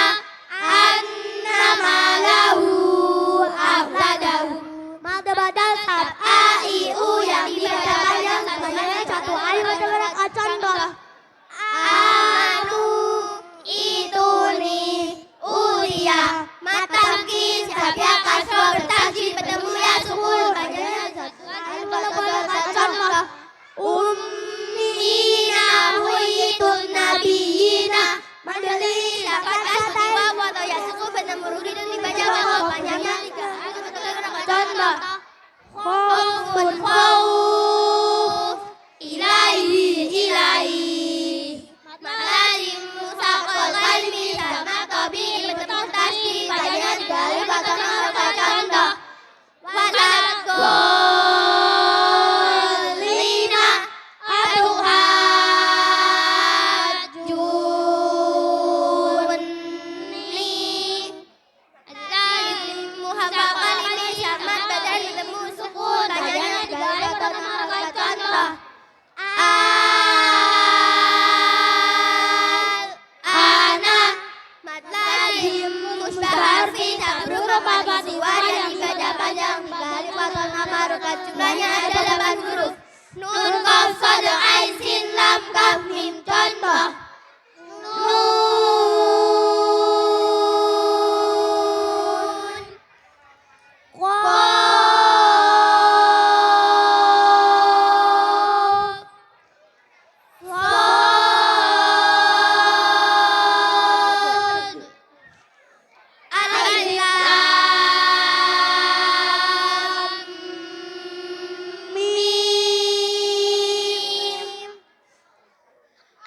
[SPEAKER 4] annama lahu afladahu mada badal sab'ai'u yang dibaca panjang padanya 1 kali atau 2 rokat contoh anu ituni ulia matamkin sabya kasro bertajwid bertemu ya sukun padanya 1 kali atau 2 rokat contoh ummina huitun nabiyina madali dapat kata waw atau ya sukun bertemu huruf itu dibaca waqaf panjangnya 3 kali atau 2 rokat contoh khaufun khauf ilahi malalim musaqqal qalbi sama tabi'i bertemu tasydid padanya 3 kali atau 6 rokat contoh walaqolina atuhajjunni alalim muhafal kalimi sama badal bertemu sukun padanya 3 kali atau 6 rokat contoh ana matlalim mustaharfi tabruk rapati wajah dibaca panjang 3 kali atau 6 rokat jumlahnya ada 8 huruf nun qaf sad ain sin lam kaf mim contoh nun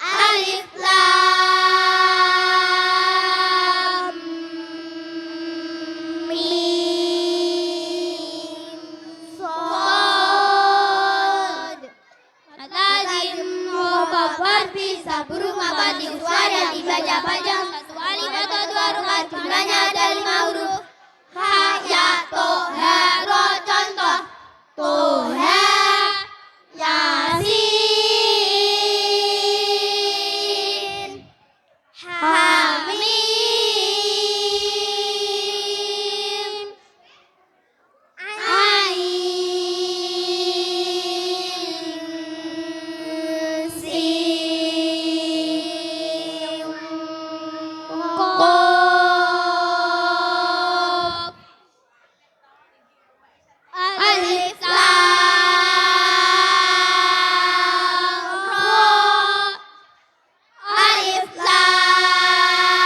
[SPEAKER 4] Alif bisa burung mabati suara yang dibaca panjang. Satu alif atau dua huruf jumlahnya ada 5 huruf. Ha, ya, to, ha, ro, contoh. Toha, Yasin, Hamim, Ain, Sin, Qaf, Alif, Lam, Ra, Alif, Lam,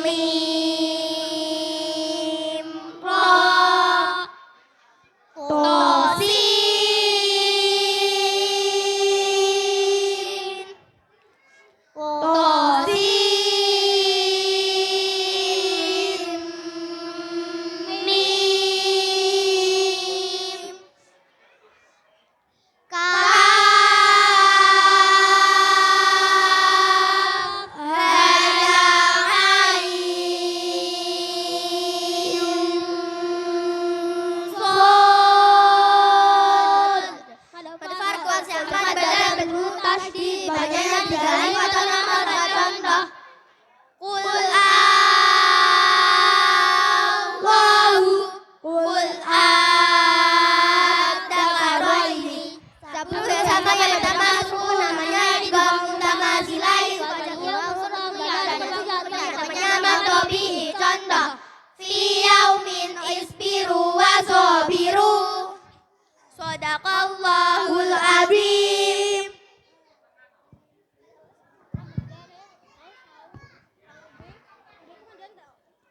[SPEAKER 4] Mim, Ra, Tosin, Mim, Kaf, Ha, Ain, Shad. Pada farqan siapa badal bentuk tasydid bacanya 3 alif atau 6 huruf contoh. Qul Allahu, Qul Ad-Dakaraini. Sabtu bersama yang pertama suku namanya digabung sama silai. Namanya maktobi contoh. Fi yaumin isbiru wa sobiru. Shadaqallahul azim.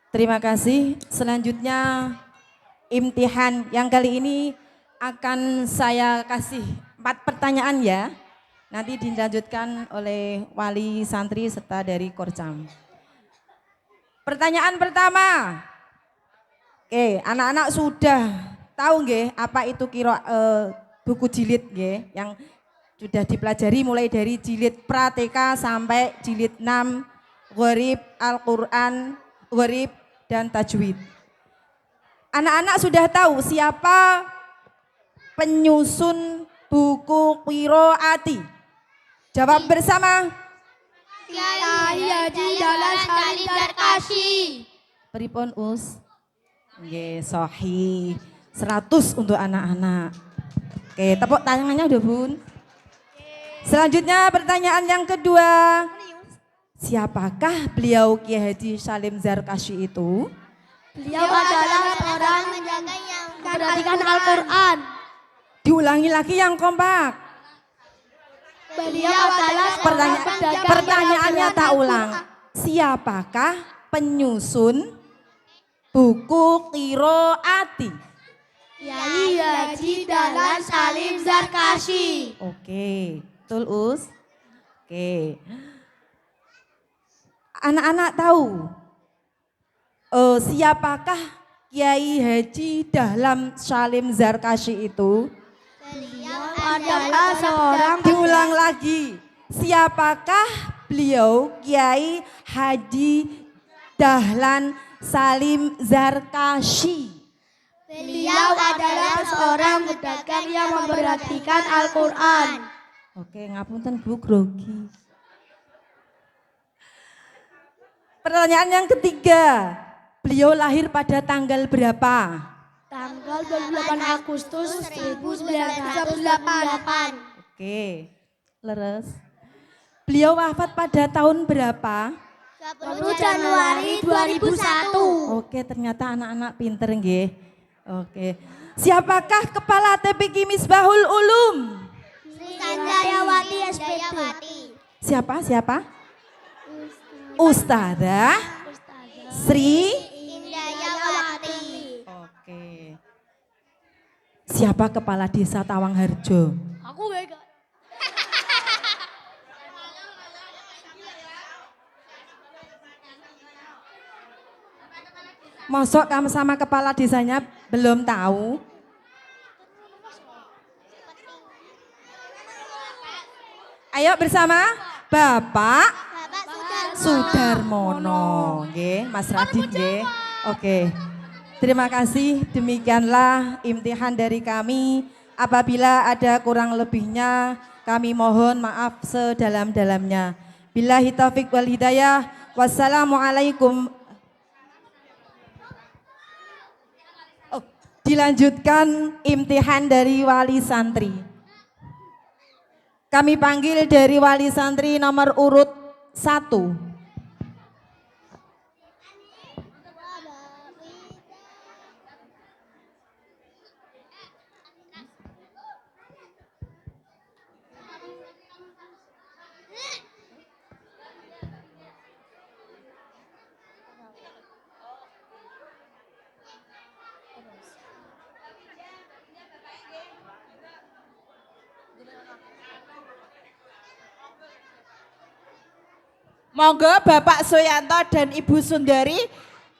[SPEAKER 3] Terima kasih. Selanjutnya imtihan yang kali ini akan saya kasih 4 pertanyaan ya. Nanti dilanjutkan oleh wali santri serta dari Korcam. Pertanyaan pertama. Oke, anak-anak sudah tahu nggih apa itu buku jilid nggih yang sudah dipelajari mulai dari jilid Prateka sampai jilid 6 Gharib, Al-Qur'an, Gharib dan Tajwid. Anak-anak sudah tahu siapa penyusun buku qiraati? Jawab bersama.
[SPEAKER 4] Kiai Haji Dahlan Salim Zarkashi.
[SPEAKER 3] Pripun Us? Nggih, sahih. 100 untuk anak-anak. Oke, tepuk tangannya udah Bun. Selanjutnya pertanyaan yang kedua. Siapakah beliau Kiai Haji Salim Zarkashi itu?
[SPEAKER 4] Beliau adalah seorang menjaga yang memperhatikan Al-Quran.
[SPEAKER 3] Diulangi lagi yang kompak.
[SPEAKER 4] Beliau adalah
[SPEAKER 3] Pertanyaannya tak ulang. Siapakah penyusun buku qiraati?
[SPEAKER 4] Kiai Haji Dahlan Salim Zarkashi.
[SPEAKER 3] Oke, betul Us. Oke. Anak-anak tahu siapakah Kiai Haji Dahlan Salim Zarkashi itu?
[SPEAKER 4] Beliau adalah seorang
[SPEAKER 3] Diulang lagi. Siapakah beliau Kiai Haji Dahlan Salim Zarkashi?
[SPEAKER 4] Beliau adalah seorang pedagang yang memperhatikan Al-Quran.
[SPEAKER 3] Oke, ngapunten Bu grogi. Pertanyaan yang ketiga. Beliau lahir pada tanggal berapa?
[SPEAKER 4] Tanggal 28 Agustus 1908.
[SPEAKER 3] Oke, leres. Beliau wafat pada tahun berapa?
[SPEAKER 4] 10 Januari 2001.
[SPEAKER 3] Oke, ternyata anak-anak pinter nggih. Oke. Siapakah kepala TPQ Misbahul Ulum?
[SPEAKER 4] Sri Sanjayawati SPP.
[SPEAKER 3] Siapa? Ustadzah Sri.
[SPEAKER 4] Indayawati.
[SPEAKER 3] Oke. Siapa kepala desa Tawangharjo?
[SPEAKER 4] Aku bega.
[SPEAKER 3] Mosok kamu sama kepala desanya belum tahu? Ayo bersama Bapak
[SPEAKER 4] Bapak
[SPEAKER 3] Sudarmono, nggih, Mas Radit nggih. Oke. Terima kasih, demikianlah imtihan dari kami. Apabila ada kurang lebihnya, kami mohon maaf sedalam-dalamnya. Billahi taufik wal hidayah. Wassalamualaikum. Oh, dilanjutkan imtihan dari wali santri. Kami panggil dari wali santri nomor urut 1.
[SPEAKER 2] Monggo Bapak Suyanto dan Ibu Sundari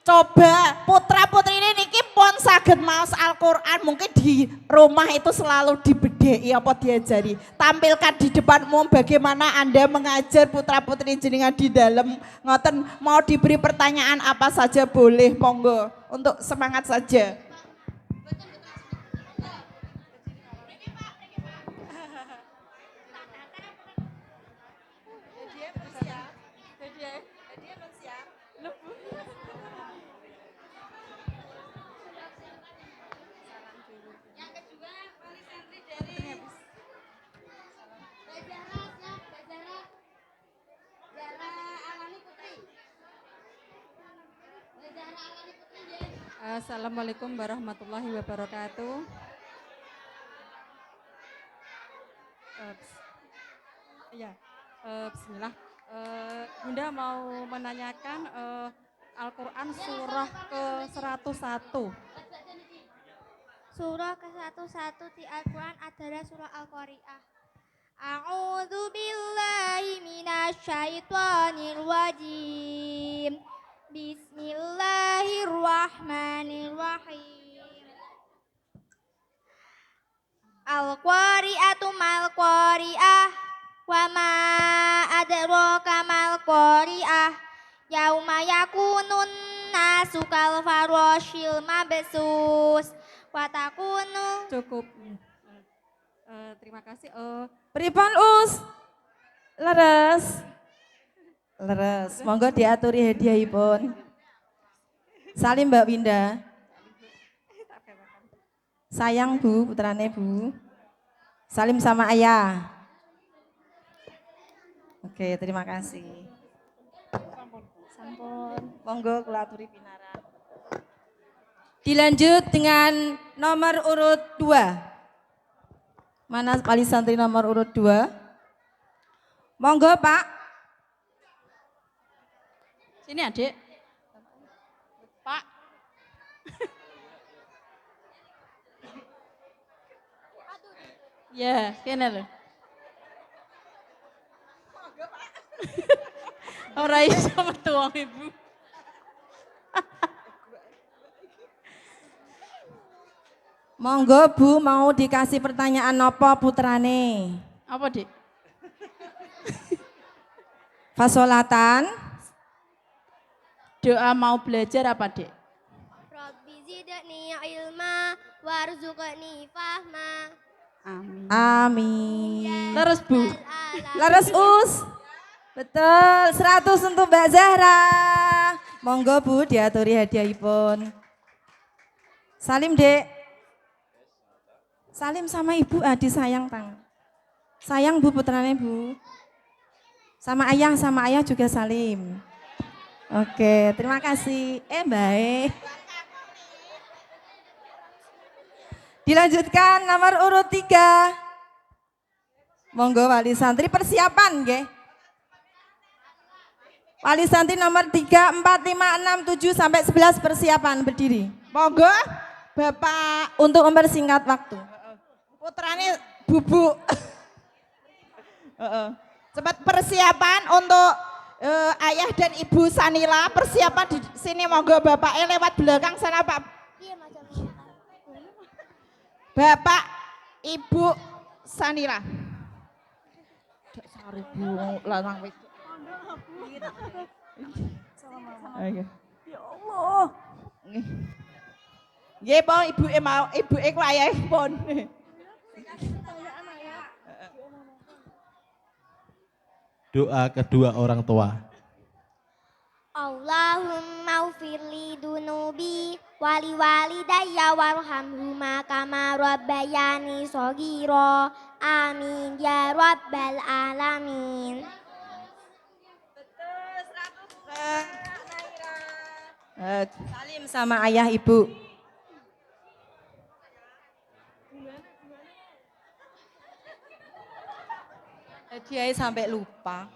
[SPEAKER 2] coba putra putri ini niki pun saged maos Al-Qur'an, mungkin di rumah itu selalu dibedheki apa diajari. Tampilkan di depan umum bagaimana Anda mengajar putra putri jenengan di dalam. Ngoten mau diberi pertanyaan apa saja boleh, monggo untuk semangat saja.
[SPEAKER 5] Assalamualaikum warahmatullahi wabarakatuh. Bismillah. Bunda mau menanyakan Al-Quran surah ke-101.
[SPEAKER 4] Surah ke-101 di Al-Quran adalah surah Al-Qari'ah. A'udzu billahi minasyaitonir rajim. Bismillahirrahmanirrahim. Al-Qari'atu mal qari'ah wa ma adraka mal qari'ah. Yauma yakunun nasu kal farashil mabsus wa takunu.
[SPEAKER 5] Cukup. Terima kasih.
[SPEAKER 3] Pripun Us? Leres. Leres. Monggo diaturi hadiahipun. Salim Mbak Winda. Sayang Bu, putrane Bu. Salim sama ayah. Oke, terima kasih. Sampun. Monggo kula aturi pinarak. Dilanjut dengan nomor urut 2. Mana wali santri nomor urut 2? Monggo Pak.
[SPEAKER 5] Sini Adik. Pak. Ya, kene lho. Ora iso metu wong Ibu.
[SPEAKER 3] Monggo Bu, mau dikasih pertanyaan apa putrane?
[SPEAKER 5] Apa, Dik?
[SPEAKER 3] Fasolatan.
[SPEAKER 5] Doa mau belajar apa, Dik?
[SPEAKER 4] Rabbi zidni ilma warzuqni fahma.
[SPEAKER 5] Amin.
[SPEAKER 3] Amin.
[SPEAKER 5] Terus, Bu.
[SPEAKER 3] Laras Us. Betul, 100 untuk Mbak Zahra. Monggo Bu, diaturi hadiahipun. Salim Dek. Salim sama Ibu, disayang tangan. Sayang Bu putrane Bu. Sama ayah juga salim. Oke, terima kasih. Baik. Dilanjutkan nomor urut 3. Monggo wali santri persiapan nggih. Wali santri nomor 3, 4, 5, 6, 7 sampai 11 persiapan berdiri.
[SPEAKER 2] Monggo Bapak
[SPEAKER 3] Untuk mempersingkat waktu.
[SPEAKER 2] putrane Bubuk. Cepat persiapan untuk ayah dan Ibu Sanila, persiapan di sini monggo Bapak lewat belakang sana Pak.
[SPEAKER 4] Iya macam
[SPEAKER 2] Bapak Ibu Sanila. Ibu lanang wedok. Ayo.
[SPEAKER 3] Ya Allah.
[SPEAKER 2] Nggih, Pon, ibuke mau, ibuke ku ayahe pun.
[SPEAKER 6] Doa kedua orang tua.
[SPEAKER 4] Allahumma ufirli dunubi wali walidayya warhamhuma kama rabbayani shaghira. Amin ya rabbal alamin.
[SPEAKER 3] Salim sama ayah ibu. Hadiahnya sampai lupa.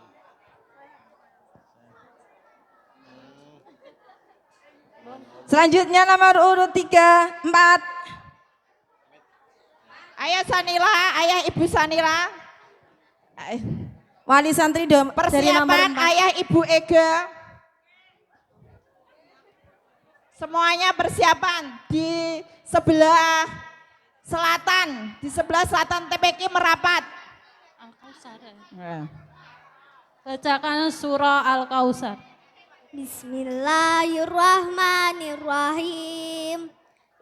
[SPEAKER 3] Selanjutnya nomor urut 3, 4.
[SPEAKER 2] Ayah Sanila, ayah Ibu Sanila.
[SPEAKER 3] Wali santri dari nomor
[SPEAKER 2] Persiapan
[SPEAKER 3] 4.
[SPEAKER 2] ayah Ibu Ega. Semuanya persiapan di sebelah selatan, di sebelah selatan TPQ merapat.
[SPEAKER 5] Al-Kausar.
[SPEAKER 2] Nah.
[SPEAKER 5] Bacakan surah Al-Kausar.
[SPEAKER 4] Bismillahirrahmanirrahim.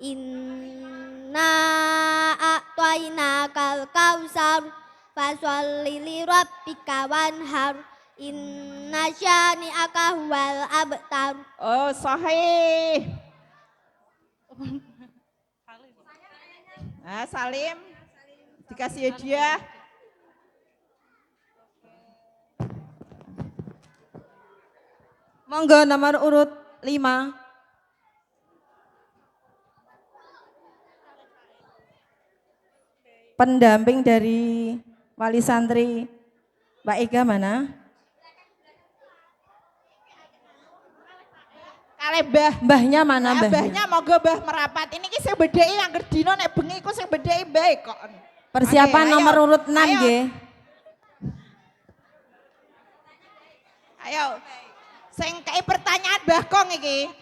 [SPEAKER 4] Inna a'tainakal kausar fasholli li rabbika wanhar. Inna syani'aka huwal abtar.
[SPEAKER 2] Oh, sahih. Nah, Salim dikasih hadiah.
[SPEAKER 3] Monggo nomor urut 5. Pendamping dari wali santri Mbak Ega mana?
[SPEAKER 2] Kale Mbah.
[SPEAKER 3] Mbahnya mana mbahnya?
[SPEAKER 2] Mbahnya monggo Mbah merapat. Ini ki sing bedheki angger dina nek bengi iku sing bedheki bae kok.
[SPEAKER 3] Persiapan
[SPEAKER 2] Oke,
[SPEAKER 3] nomor
[SPEAKER 2] ayo.
[SPEAKER 3] urut 6
[SPEAKER 2] Ayo.
[SPEAKER 3] nggih.
[SPEAKER 2] Ayo. Sing kei pertanyaan Mbah Kong iki.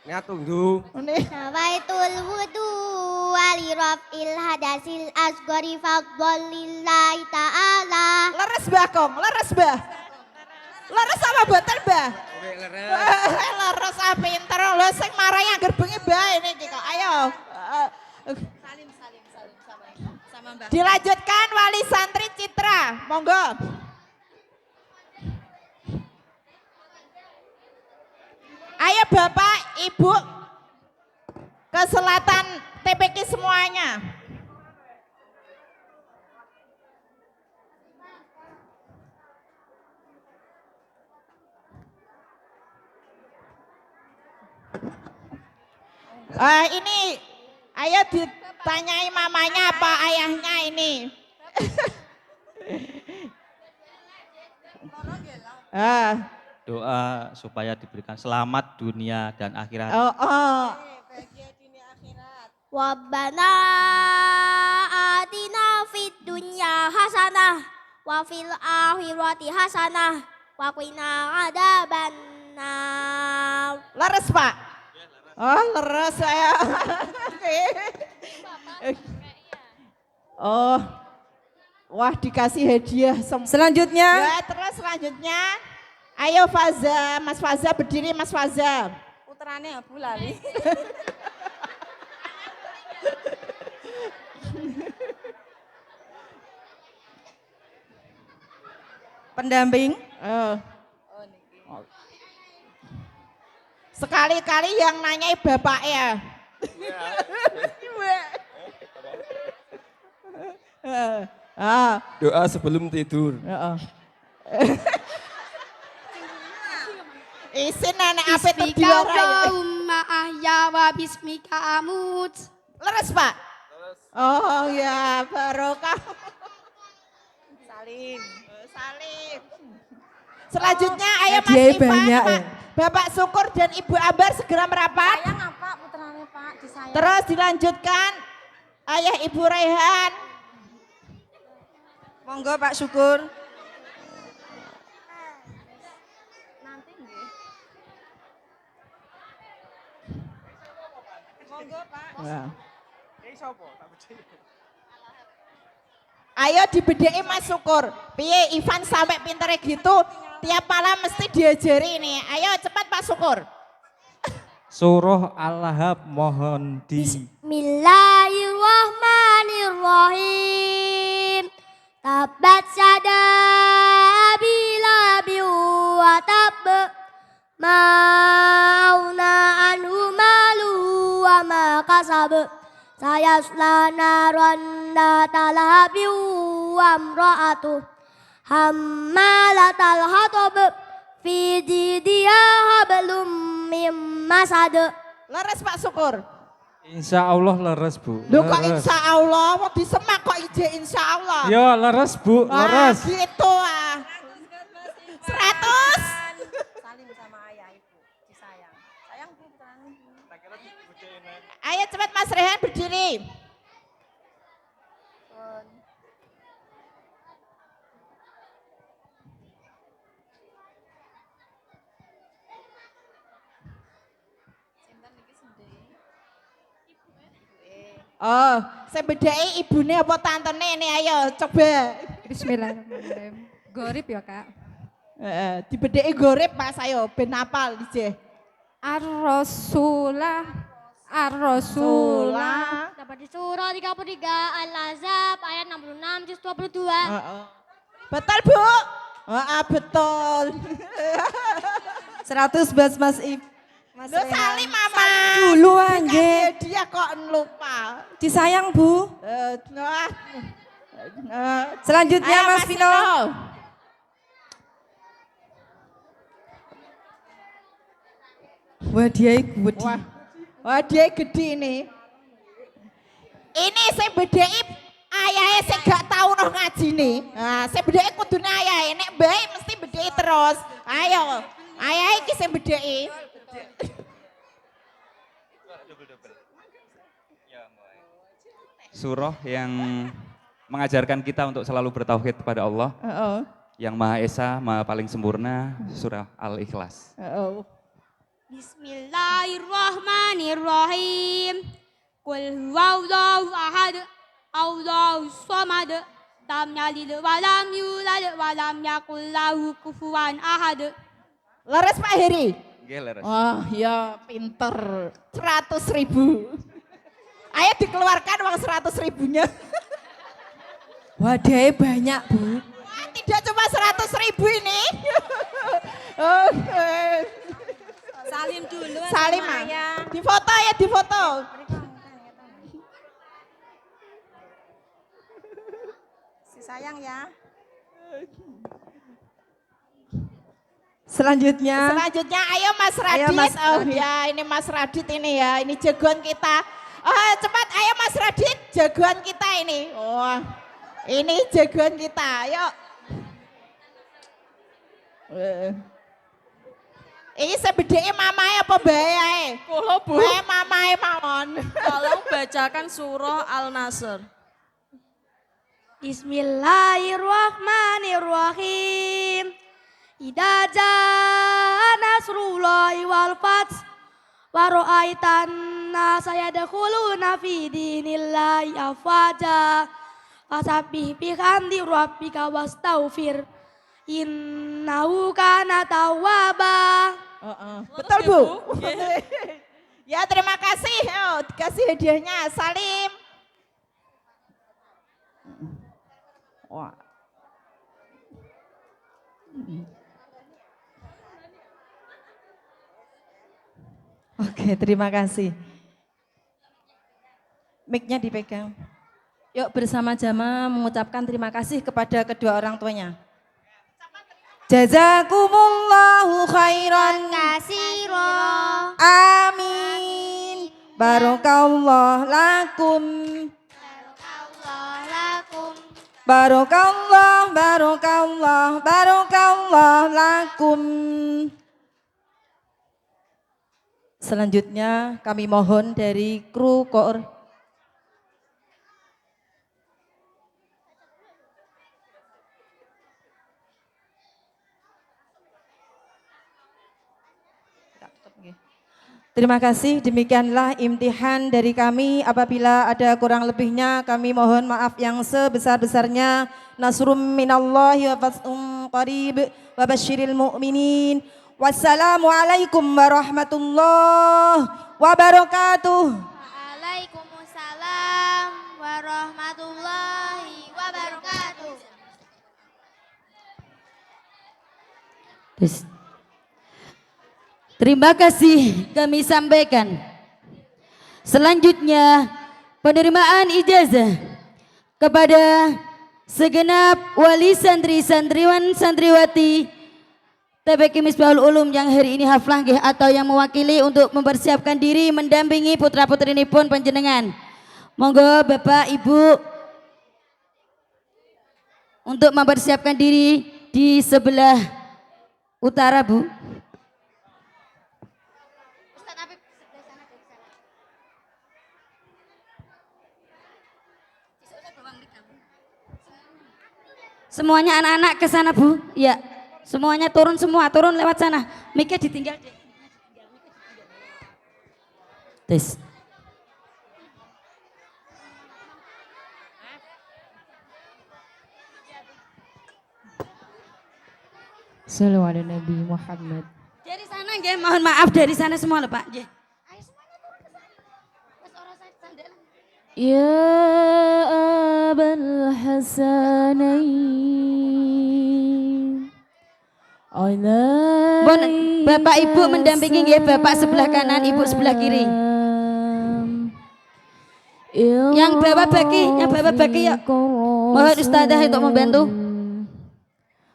[SPEAKER 6] Ngatunggu.
[SPEAKER 4] Nawaitul wudu wali raf'il hadasil asgori fadlillahi ta'ala.
[SPEAKER 2] Leres Mbah Kong, leres Mbah. Leres apa mboten Mbah? Leres apa pinter lho sing marai angger bengi bae niki kok. Ayo.
[SPEAKER 3] Salim sama Mbah.
[SPEAKER 2] Dilanjutkan wali santri Citra. Monggo. Ayo Bapak, Ibu ke selatan TPQ semuanya. Ini ayo ditanyai mamanya apa ayahnya ini.
[SPEAKER 7] Doa supaya diberikan selamat dunia dan akhirat.
[SPEAKER 2] Oh.
[SPEAKER 4] Wabbana atina fid dunya hasanah wa fil akhirati hasanah wa qina adzabannar.
[SPEAKER 2] Leres Pak? Oh leres saya. Oh, wah dikasih hadiah.
[SPEAKER 3] Selanjutnya
[SPEAKER 2] Ya terus selanjutnya, ayo Faza, Mas Faza berdiri Mas Faza.
[SPEAKER 3] putrane Abu Lali. Pendamping.
[SPEAKER 2] Sekali-kali yang nanyai bapaknya.
[SPEAKER 6] Doa sebelum tidur.
[SPEAKER 2] Isin nenek apa itu
[SPEAKER 4] Bismika
[SPEAKER 2] diwarai.
[SPEAKER 4] Allahumma ahya wa bismika amut.
[SPEAKER 2] Leres Pak? Oh ya barokah. Salim. Selanjutnya ayo Mas
[SPEAKER 3] Hadiahnya
[SPEAKER 2] Ivan,
[SPEAKER 3] banyak,
[SPEAKER 2] Pak.
[SPEAKER 3] ya.
[SPEAKER 2] Bapak Syukur dan Ibu Ambar segera merapat.
[SPEAKER 3] apa putrane Pak disayang?
[SPEAKER 2] Terus dilanjutkan Ayah Ibu Raihan.
[SPEAKER 3] Monggo Pak Syukur. Monggo Pak.
[SPEAKER 2] Ayo dibedeki Mas Syukur. Piye Ivan sampai pintere gitu, tiap malam mesti diajari ini. Ayo cepat Pak Syukur.
[SPEAKER 7] Surah Al-Lahab mohon di
[SPEAKER 4] Bismillahirrahmanirrahim. Tabbat yada abi lahabin wa tabb. Ma aghna anhu maluhu wa ma kasab. Sayasla naran data lahabin wa imra'atuh hammalatal hatab fi jidiha hablum mim masad.
[SPEAKER 2] Leres Pak Syukur.
[SPEAKER 8] Insya Allah leres Bu.
[SPEAKER 2] Lu kok
[SPEAKER 8] Leres.
[SPEAKER 2] insya Allah, mau di Semak kok ije insya Allah.
[SPEAKER 8] Ya leres Bu, leres.
[SPEAKER 2] Gitu ah. 100.
[SPEAKER 3] Salim sama ayah ibu, disayang. Sayang Bu, sayang.
[SPEAKER 2] Ayo cepat Mas Rehan berdiri. Oh, saya bedai ibunya apa tantene ini, ayo coba.
[SPEAKER 9] Bismillahirrahmanirrahim. Gorib ya kak.
[SPEAKER 2] Dibedai gorep Mas, ayo ben apal DJ.
[SPEAKER 9] Ar-Rasulah. Ar-Rasulah.
[SPEAKER 4] Dapat di surah 33 Al-Ahzab ayat 66 juz 22.
[SPEAKER 2] Betul Bu? Betul.
[SPEAKER 3] 100 Mas Ib. Mas
[SPEAKER 2] Lu salim Mama.
[SPEAKER 3] dulu
[SPEAKER 2] Dikasih
[SPEAKER 3] anjir.
[SPEAKER 2] dia kok lupa.
[SPEAKER 3] Disayang Bu. Selanjutnya
[SPEAKER 2] Ayo,
[SPEAKER 3] Mas Vino. Wah dia gede.
[SPEAKER 2] Wah dia gede ini. Ini saya bedai ayahnya saya gak tahu noh ngaji nih. Nah, saya bedai kudune ayahnya. Nek baik mesti bedai terus. Ayo, ayahnya iki saya bedai.
[SPEAKER 7] surah yang mengajarkan kita untuk selalu bertauhid kepada Allah yang Maha Esa, Maha paling sempurna, surah Al-Ikhlas.
[SPEAKER 4] Bismillahirrahmanirrahim. Qul huwallahu ahad, Allahus samad, lam yalid wa lam yulad wa lam yakul lahu kufuwan ahad.
[SPEAKER 2] Leres Pak Heri.
[SPEAKER 7] Nggih, leres.
[SPEAKER 2] Wah ya pinter. 100.000. Ayo dikeluarkan uang 100.000-nya.
[SPEAKER 3] Wadahnya banyak Bu.
[SPEAKER 2] Wah, tidak cuma 100.000 ini.
[SPEAKER 3] Salim dulu.
[SPEAKER 2] Salim di foto ya, di foto.
[SPEAKER 3] Si sayang ya. Selanjutnya
[SPEAKER 2] Ayo Mas Radit.
[SPEAKER 3] Ayo, Mas
[SPEAKER 2] Oh
[SPEAKER 3] Radit.
[SPEAKER 2] ya, ini Mas Radit ini ya, ini jagoan kita. Oh, cepat ayo Mas Radit, jagoan kita ini. Oh, ini jagoan kita, ayo. Ini sebedanya mamae apa bae?
[SPEAKER 3] Kulo Bu.
[SPEAKER 2] Mamae mawon.
[SPEAKER 3] Tolong bacakan surah Al-Nasr.
[SPEAKER 4] Bismillahirrahmanirrahim. Idza jaa nasrullahi wal fath wa ra'aitan nasa yadkhuluna fi dinillahi afwaja fasabbih bihamdi rabbika wastaghfir innahu kana tawwaba.
[SPEAKER 2] Betul Bu. Ya terima kasih. Oh, dikasih hadiahnya Salim. Wah.
[SPEAKER 3] Oke, terima kasih. Mic-nya dipegang. Yuk bersama jamaah mengucapkan terima kasih kepada kedua orang tuanya. Jazakumullahu khairan
[SPEAKER 4] Kasiro.
[SPEAKER 3] amin. Barakallah lakum. Barakallah, barakallah, barakallah lakum. Selanjutnya kami mohon dari kru koor. Terima kasih, demikianlah imtihan dari kami. Apabila ada kurang lebihnya kami mohon maaf yang sebesar-besarnya. Nasrum minallahi wa fathun qarib wa basyiril mu'minin. Wassalamualaikum warahmatullahi wabarakatuh.
[SPEAKER 4] Waalaikumsalam warahmatullahi wabarakatuh.
[SPEAKER 1] Terima kasih kami sampaikan. Selanjutnya penerimaan ijazah kepada segenap wali santri, santriwan, santriwati TPQ Misbahul Ulum yang hari ini haflah atau yang mewakili untuk mempersiapkan diri mendampingi putra-putri nipun panjenengan. Monggo Bapak Ibu untuk mempersiapkan diri di sebelah utara, Bu. Semuanya anak-anak ke sana, Bu. Ya, semuanya turun semua, turun lewat sana. Mic-nya ditinggal deh. Tes.
[SPEAKER 9] Sallu ala Nabi Muhammad.
[SPEAKER 1] Dari sana nggih, mohon maaf dari sana semua lho, Pak. Nggih.
[SPEAKER 9] Ya Abul Hasanain.
[SPEAKER 1] Bon, Bapak Ibu mendampingi nggih, Bapak sebelah kanan, Ibu sebelah kiri. Yang bawa baki yuk. Mohon Ustazah untuk membantu.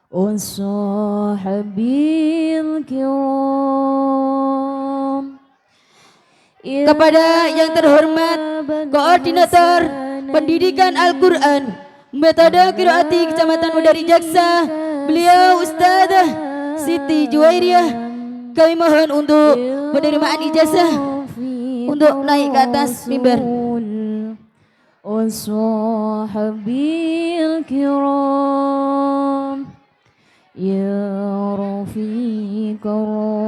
[SPEAKER 9] Wassahabil kiram.
[SPEAKER 1] Kepada yang terhormat Koordinator Pendidikan Al-Quran Metode Qiraati Kecamatan Mudari Jaksa, beliau Ustazah Siti Juwairiyah, kami mohon untuk penerimaan ijazah untuk naik ke atas mimbar.
[SPEAKER 9] Wassahabil kiram. Ya Rafiqar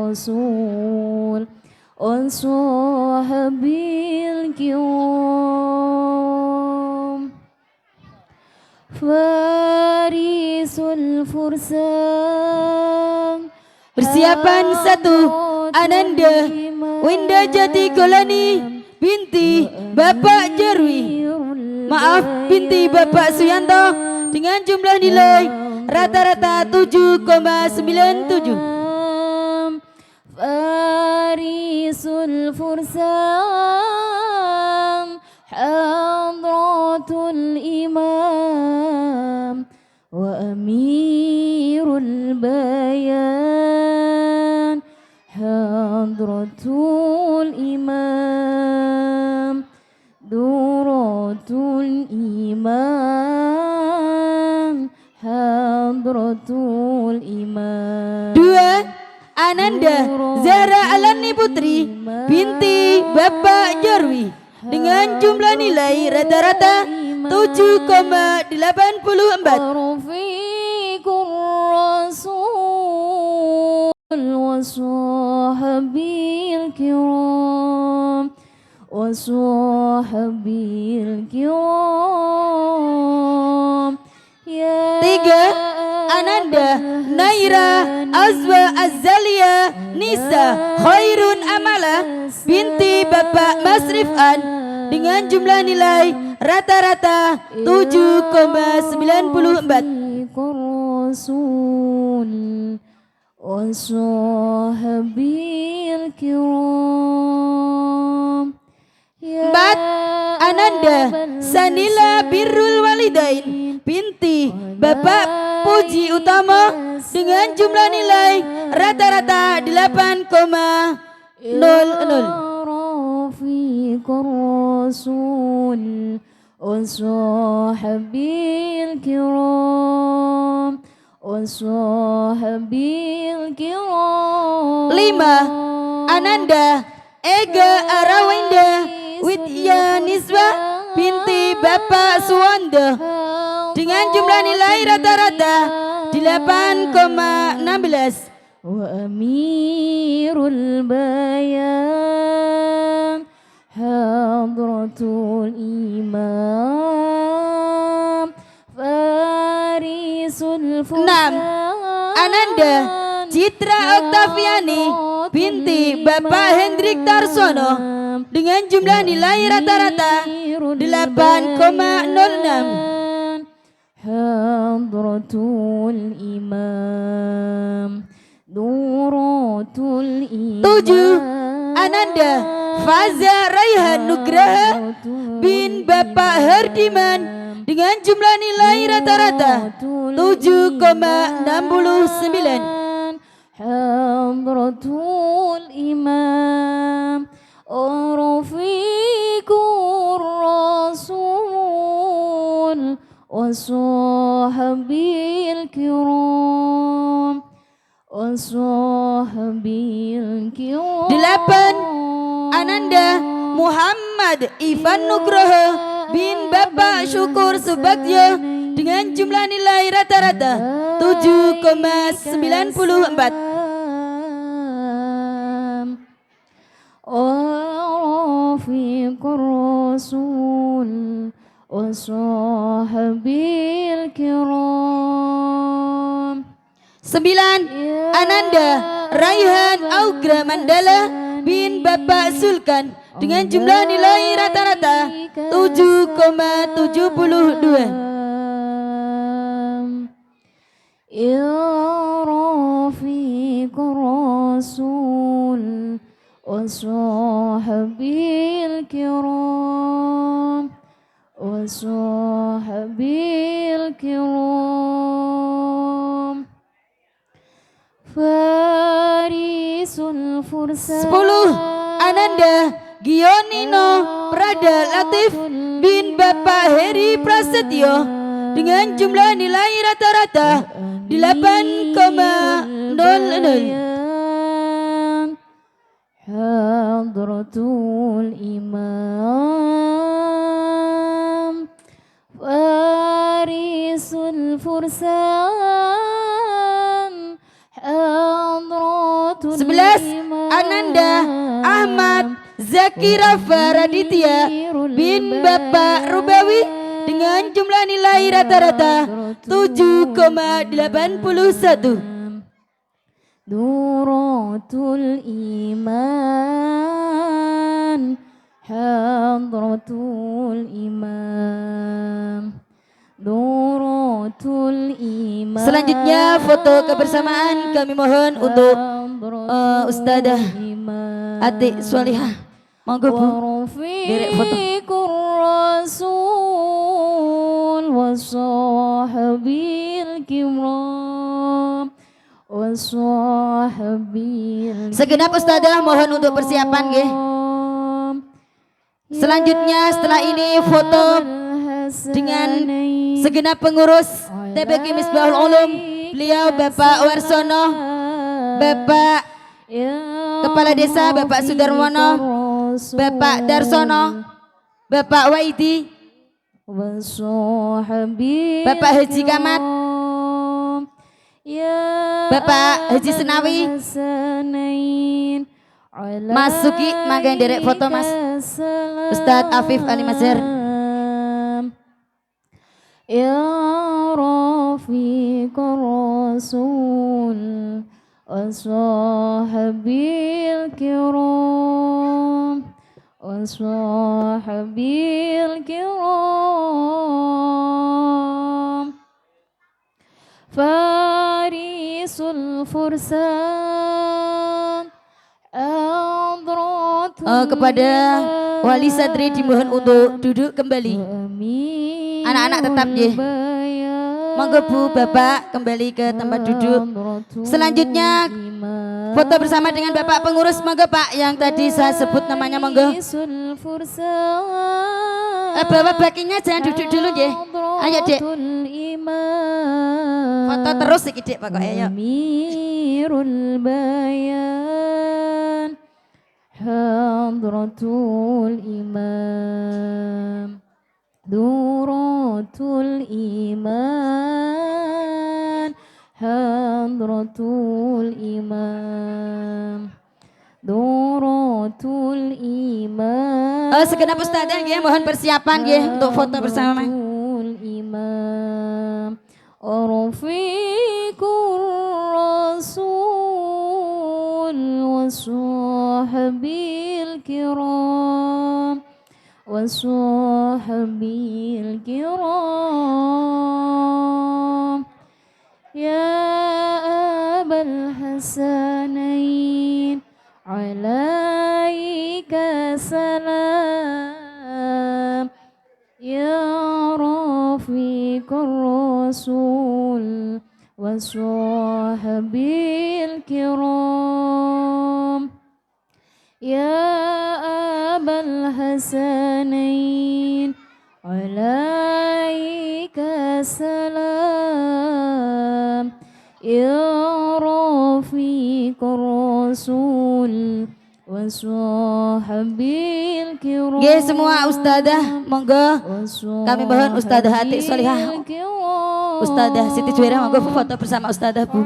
[SPEAKER 9] Rasul. Wassahabil kiram. Farisul fursan.
[SPEAKER 1] Persiapan 1, Ananda Winda Jati Golani binti Bapak Jarwi, maaf binti Bapak Suyanto, dengan jumlah nilai rata-rata 7,97.
[SPEAKER 9] Farisul fursan hadratul imam wa amirul bayan hadratul imam duratul imam hadratul imam.
[SPEAKER 1] 2, Ananda Zahra Alani Putri binti Bapak Jarwi, dengan jumlah nilai rata-rata 7,84.
[SPEAKER 9] Rafiqur Rasul wassahabil kiram. Wassahabil kiram.
[SPEAKER 1] 3, Ananda Naira Azwa Azzalia Nisa Khairun Amala binti Bapak Masrifan, dengan jumlah nilai rata-rata 7,94.
[SPEAKER 9] Rasul wassahabil kiram.
[SPEAKER 1] 4, Ananda Sanila Birrul Walidain binti Bapak Puji Utama, dengan jumlah nilai rata-rata 8,00.
[SPEAKER 9] Rafiqur Rasul wassahabil kiram. Wassahabil kiram.
[SPEAKER 1] 5, Ananda Ega Arawinda Widya Niswa binti Bapak Suwanda, dengan jumlah nilai rata-rata 8,16.
[SPEAKER 9] وأمير البيان حضرة الإمام فارس الفرسان.
[SPEAKER 1] Ananda Citra Oktaviani binti Bapak Hendrik Tarsono dengan jumlah nilai rata-rata 8,06.
[SPEAKER 9] Hadratul Imam Nuratul Imam.
[SPEAKER 1] 7. Ananda Faza Raihan Nugraha bin Bapak Hardiman dengan jumlah nilai rata-rata 7,69.
[SPEAKER 9] Hadratul Imam Rafiqur Rasul Wasahabil Kiram Wasahabil Kiram.
[SPEAKER 1] 8. Ananda Muhammad Ivan Nugroho bin Bapak Syukur Subagyo dengan jumlah nilai rata-rata 7,94.
[SPEAKER 9] Rafiqur Rasul Wasahabil Kiram.
[SPEAKER 1] 9. Ananda Raihan Augra Mandala bin Bapak Sulkan dengan jumlah nilai rata-rata 7,72.
[SPEAKER 9] Ya Rafiqur Rasul Wasahabil Kiram Wasahabil Kiram Farisul Fursan.
[SPEAKER 1] 10. Ananda Gionino Prada Latif bin Bapak Heri Prasetyo dengan jumlah nilai rata-rata 8,00.
[SPEAKER 9] Hadratul Imam Farisul Fursan Hadratul
[SPEAKER 1] 11.
[SPEAKER 9] Imam.
[SPEAKER 1] Ananda Ahmad Zakira Faraditya bin Bapak Rubawi dengan jumlah nilai rata-rata 7,81.
[SPEAKER 9] Nuratul Iman Hadratul Imam Nuratul Iman.
[SPEAKER 1] Selanjutnya foto kebersamaan kami mohon untuk Ustadzah Atik Solihah. Monggo Bu, derek foto.
[SPEAKER 9] Rasul Wasahabil Kiram Wasahabil.
[SPEAKER 1] Segenap Ustadzah mohon untuk persiapan nggih. Selanjutnya setelah ini foto dengan segenap pengurus TPQ Misbahul Ulum. Beliau Bapak Warsono, Bapak Kepala Desa Bapak Sudarmono, Bapak Darsono, Bapak Waidi, Bapak Haji Kamat, Bapak Haji Senawi, Mas Suki, mangga derek foto Mas. Ustadz Afif Ali Mazhar.
[SPEAKER 9] Ya Rafiqur Rasul Wasahabil Kiram Wasahabil Kiram Farisul Fursan.
[SPEAKER 1] Kepada Wali Sadri dimohon untuk duduk kembali. Anak-anak tetap nggih. Monggo Bu, Bapak kembali ke tempat duduk. Selanjutnya foto bersama dengan Bapak pengurus, monggo Pak yang tadi saya sebut namanya, monggo. Bawa bakinya jangan duduk dulu nggih. Ayo Dek. Foto terus iki Dek pokoknya ayo.
[SPEAKER 9] Amirul Bayan Hadratul Imam Nuratul Iman Hadratul Imam.
[SPEAKER 1] segenap ustadzah nggih, mohon persiapan nggih untuk foto bersama.
[SPEAKER 9] Imam Rafiqur Rasul Washabil kiram Washabil kiram Ya Abal Hasanain Alaika salam Ya Rafiqur Rasul Washabil kiram Ya Abal Hasanain Alaika salam Ya Rafiqur Rasul Washabil kiram
[SPEAKER 1] Nggih semua ustadzah, monggo kami mohon ustadzah Atik Solihah, ustadzah Siti Juwairah, monggo foto bersama ustadzah Bu.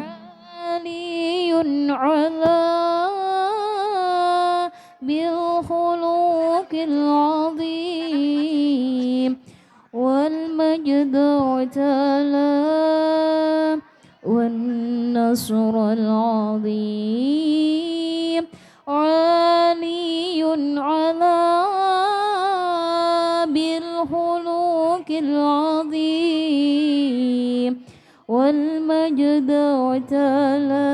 [SPEAKER 9] Aliyun ala bil khuluqil azim wal majdu ta'ala wan nasrul azim aliyun ala bil khuluqil azim wal majdu ta'ala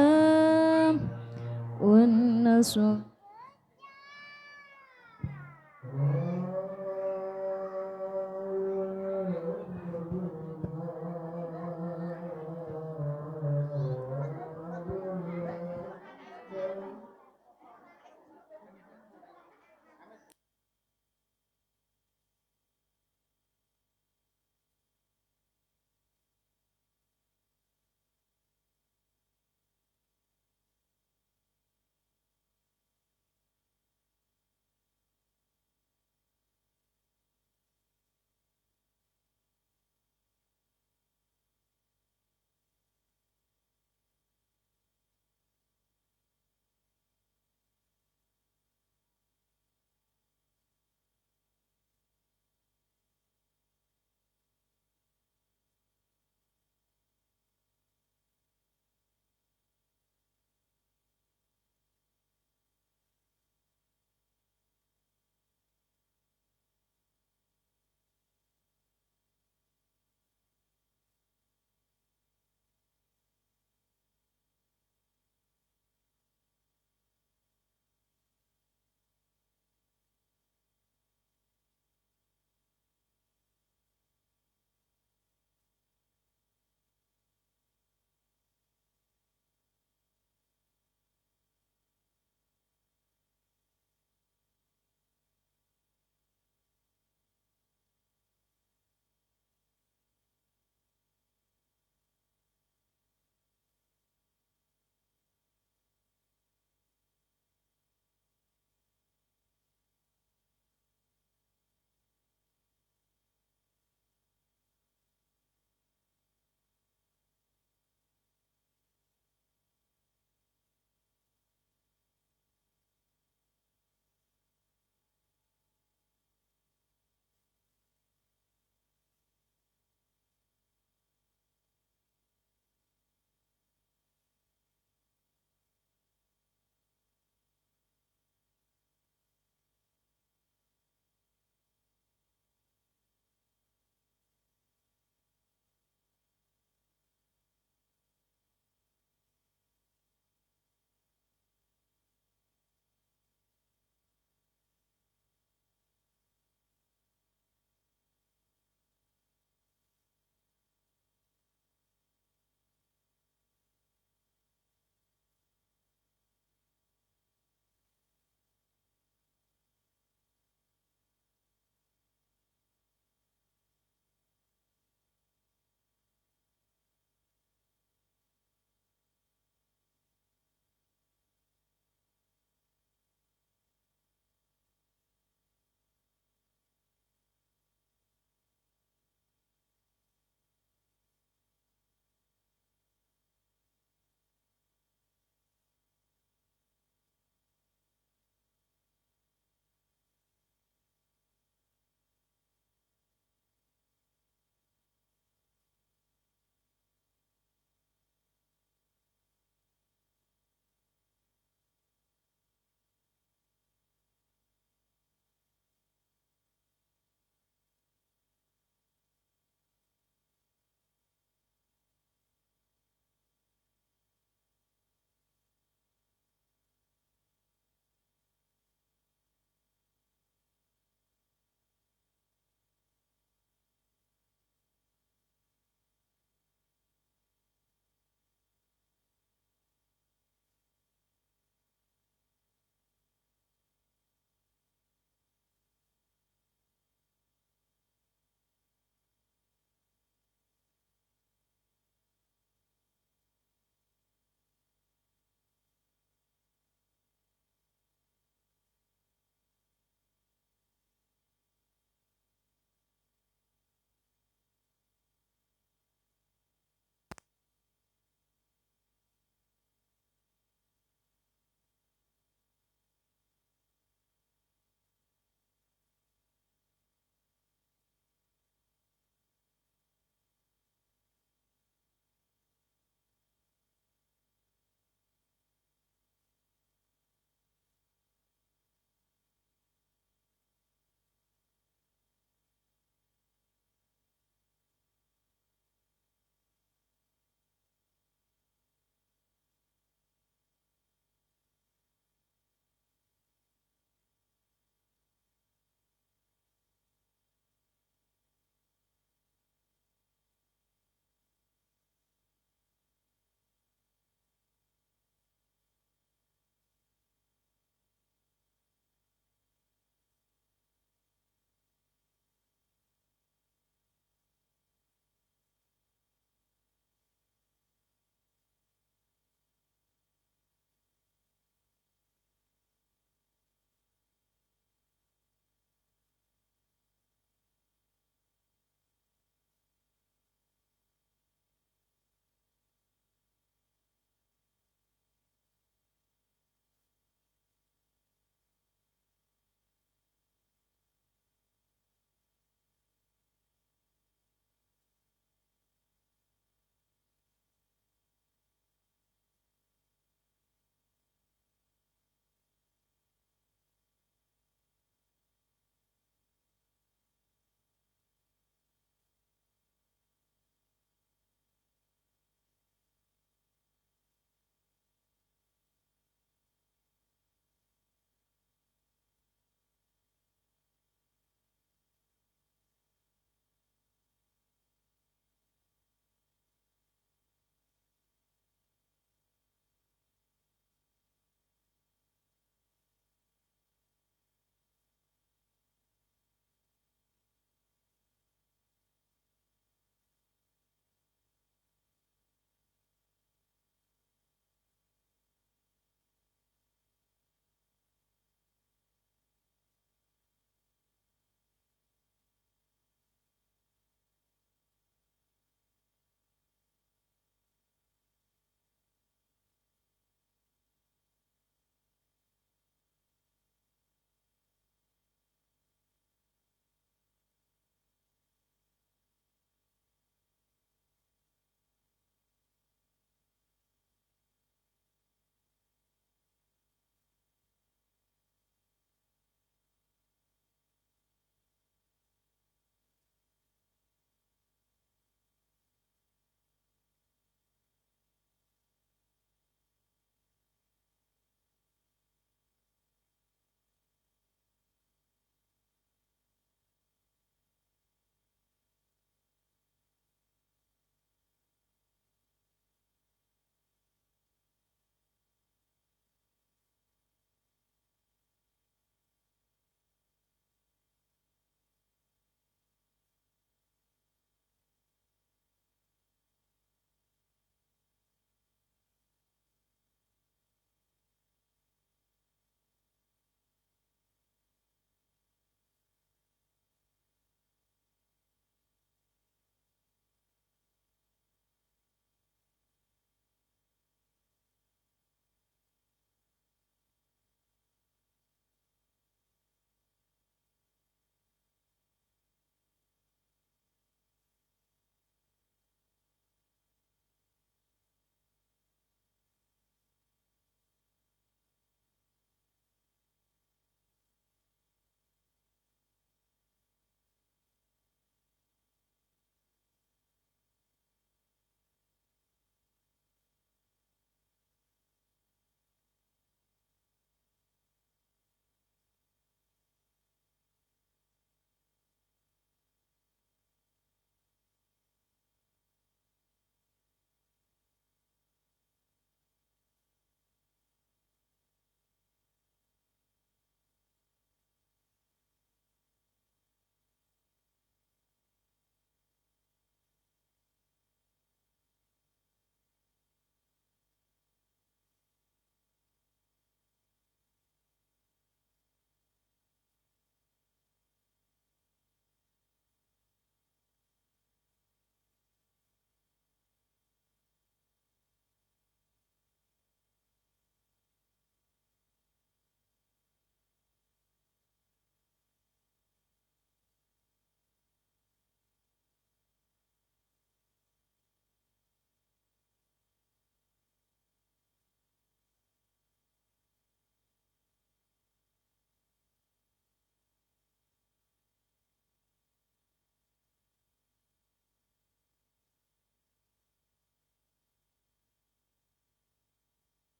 [SPEAKER 9] wan nasr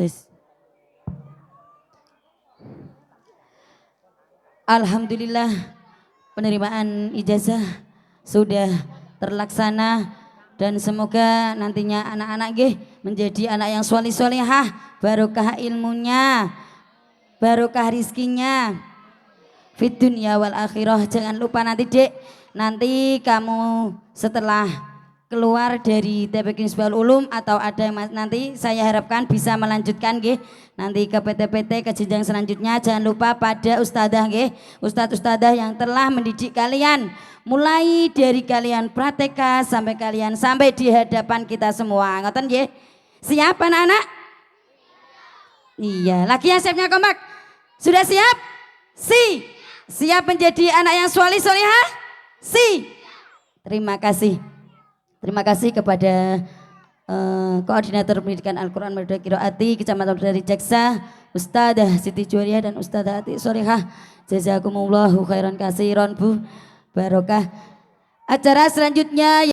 [SPEAKER 1] Tes. Alhamdulillah penerimaan ijazah sudah terlaksana dan semoga nantinya anak-anak nggih menjadi anak yang solih-solihah, barokah ilmunya, barokah rizkinya fid dunya wal akhirah. Jangan lupa nanti Dek, nanti kamu setelah keluar dari TPQ Nisbatul Ulum atau ada yang nanti saya harapkan bisa melanjutkan nggih nanti ke PT-PT ke jenjang selanjutnya. Jangan lupa pada ustadzah nggih, ustadz-ustadzah yang telah mendidik kalian mulai dari kalian pratika sampai kalian sampai di hadapan kita semua. Ngoten nggih? Siap anak-anak? Iya, lagi yang siapnya kompak. Sudah siap? Siap menjadi anak yang solih solihah? Terima kasih. Terima kasih kepada Koordinator Pendidikan Al-Quran Madrasah Qiraati Kecamatan dari Jaksa, Ustadzah Siti Juwariah dan Ustadzah Ati Solihah. Jazakumullahu khairan kasiron Bu. Barokah. Acara selanjutnya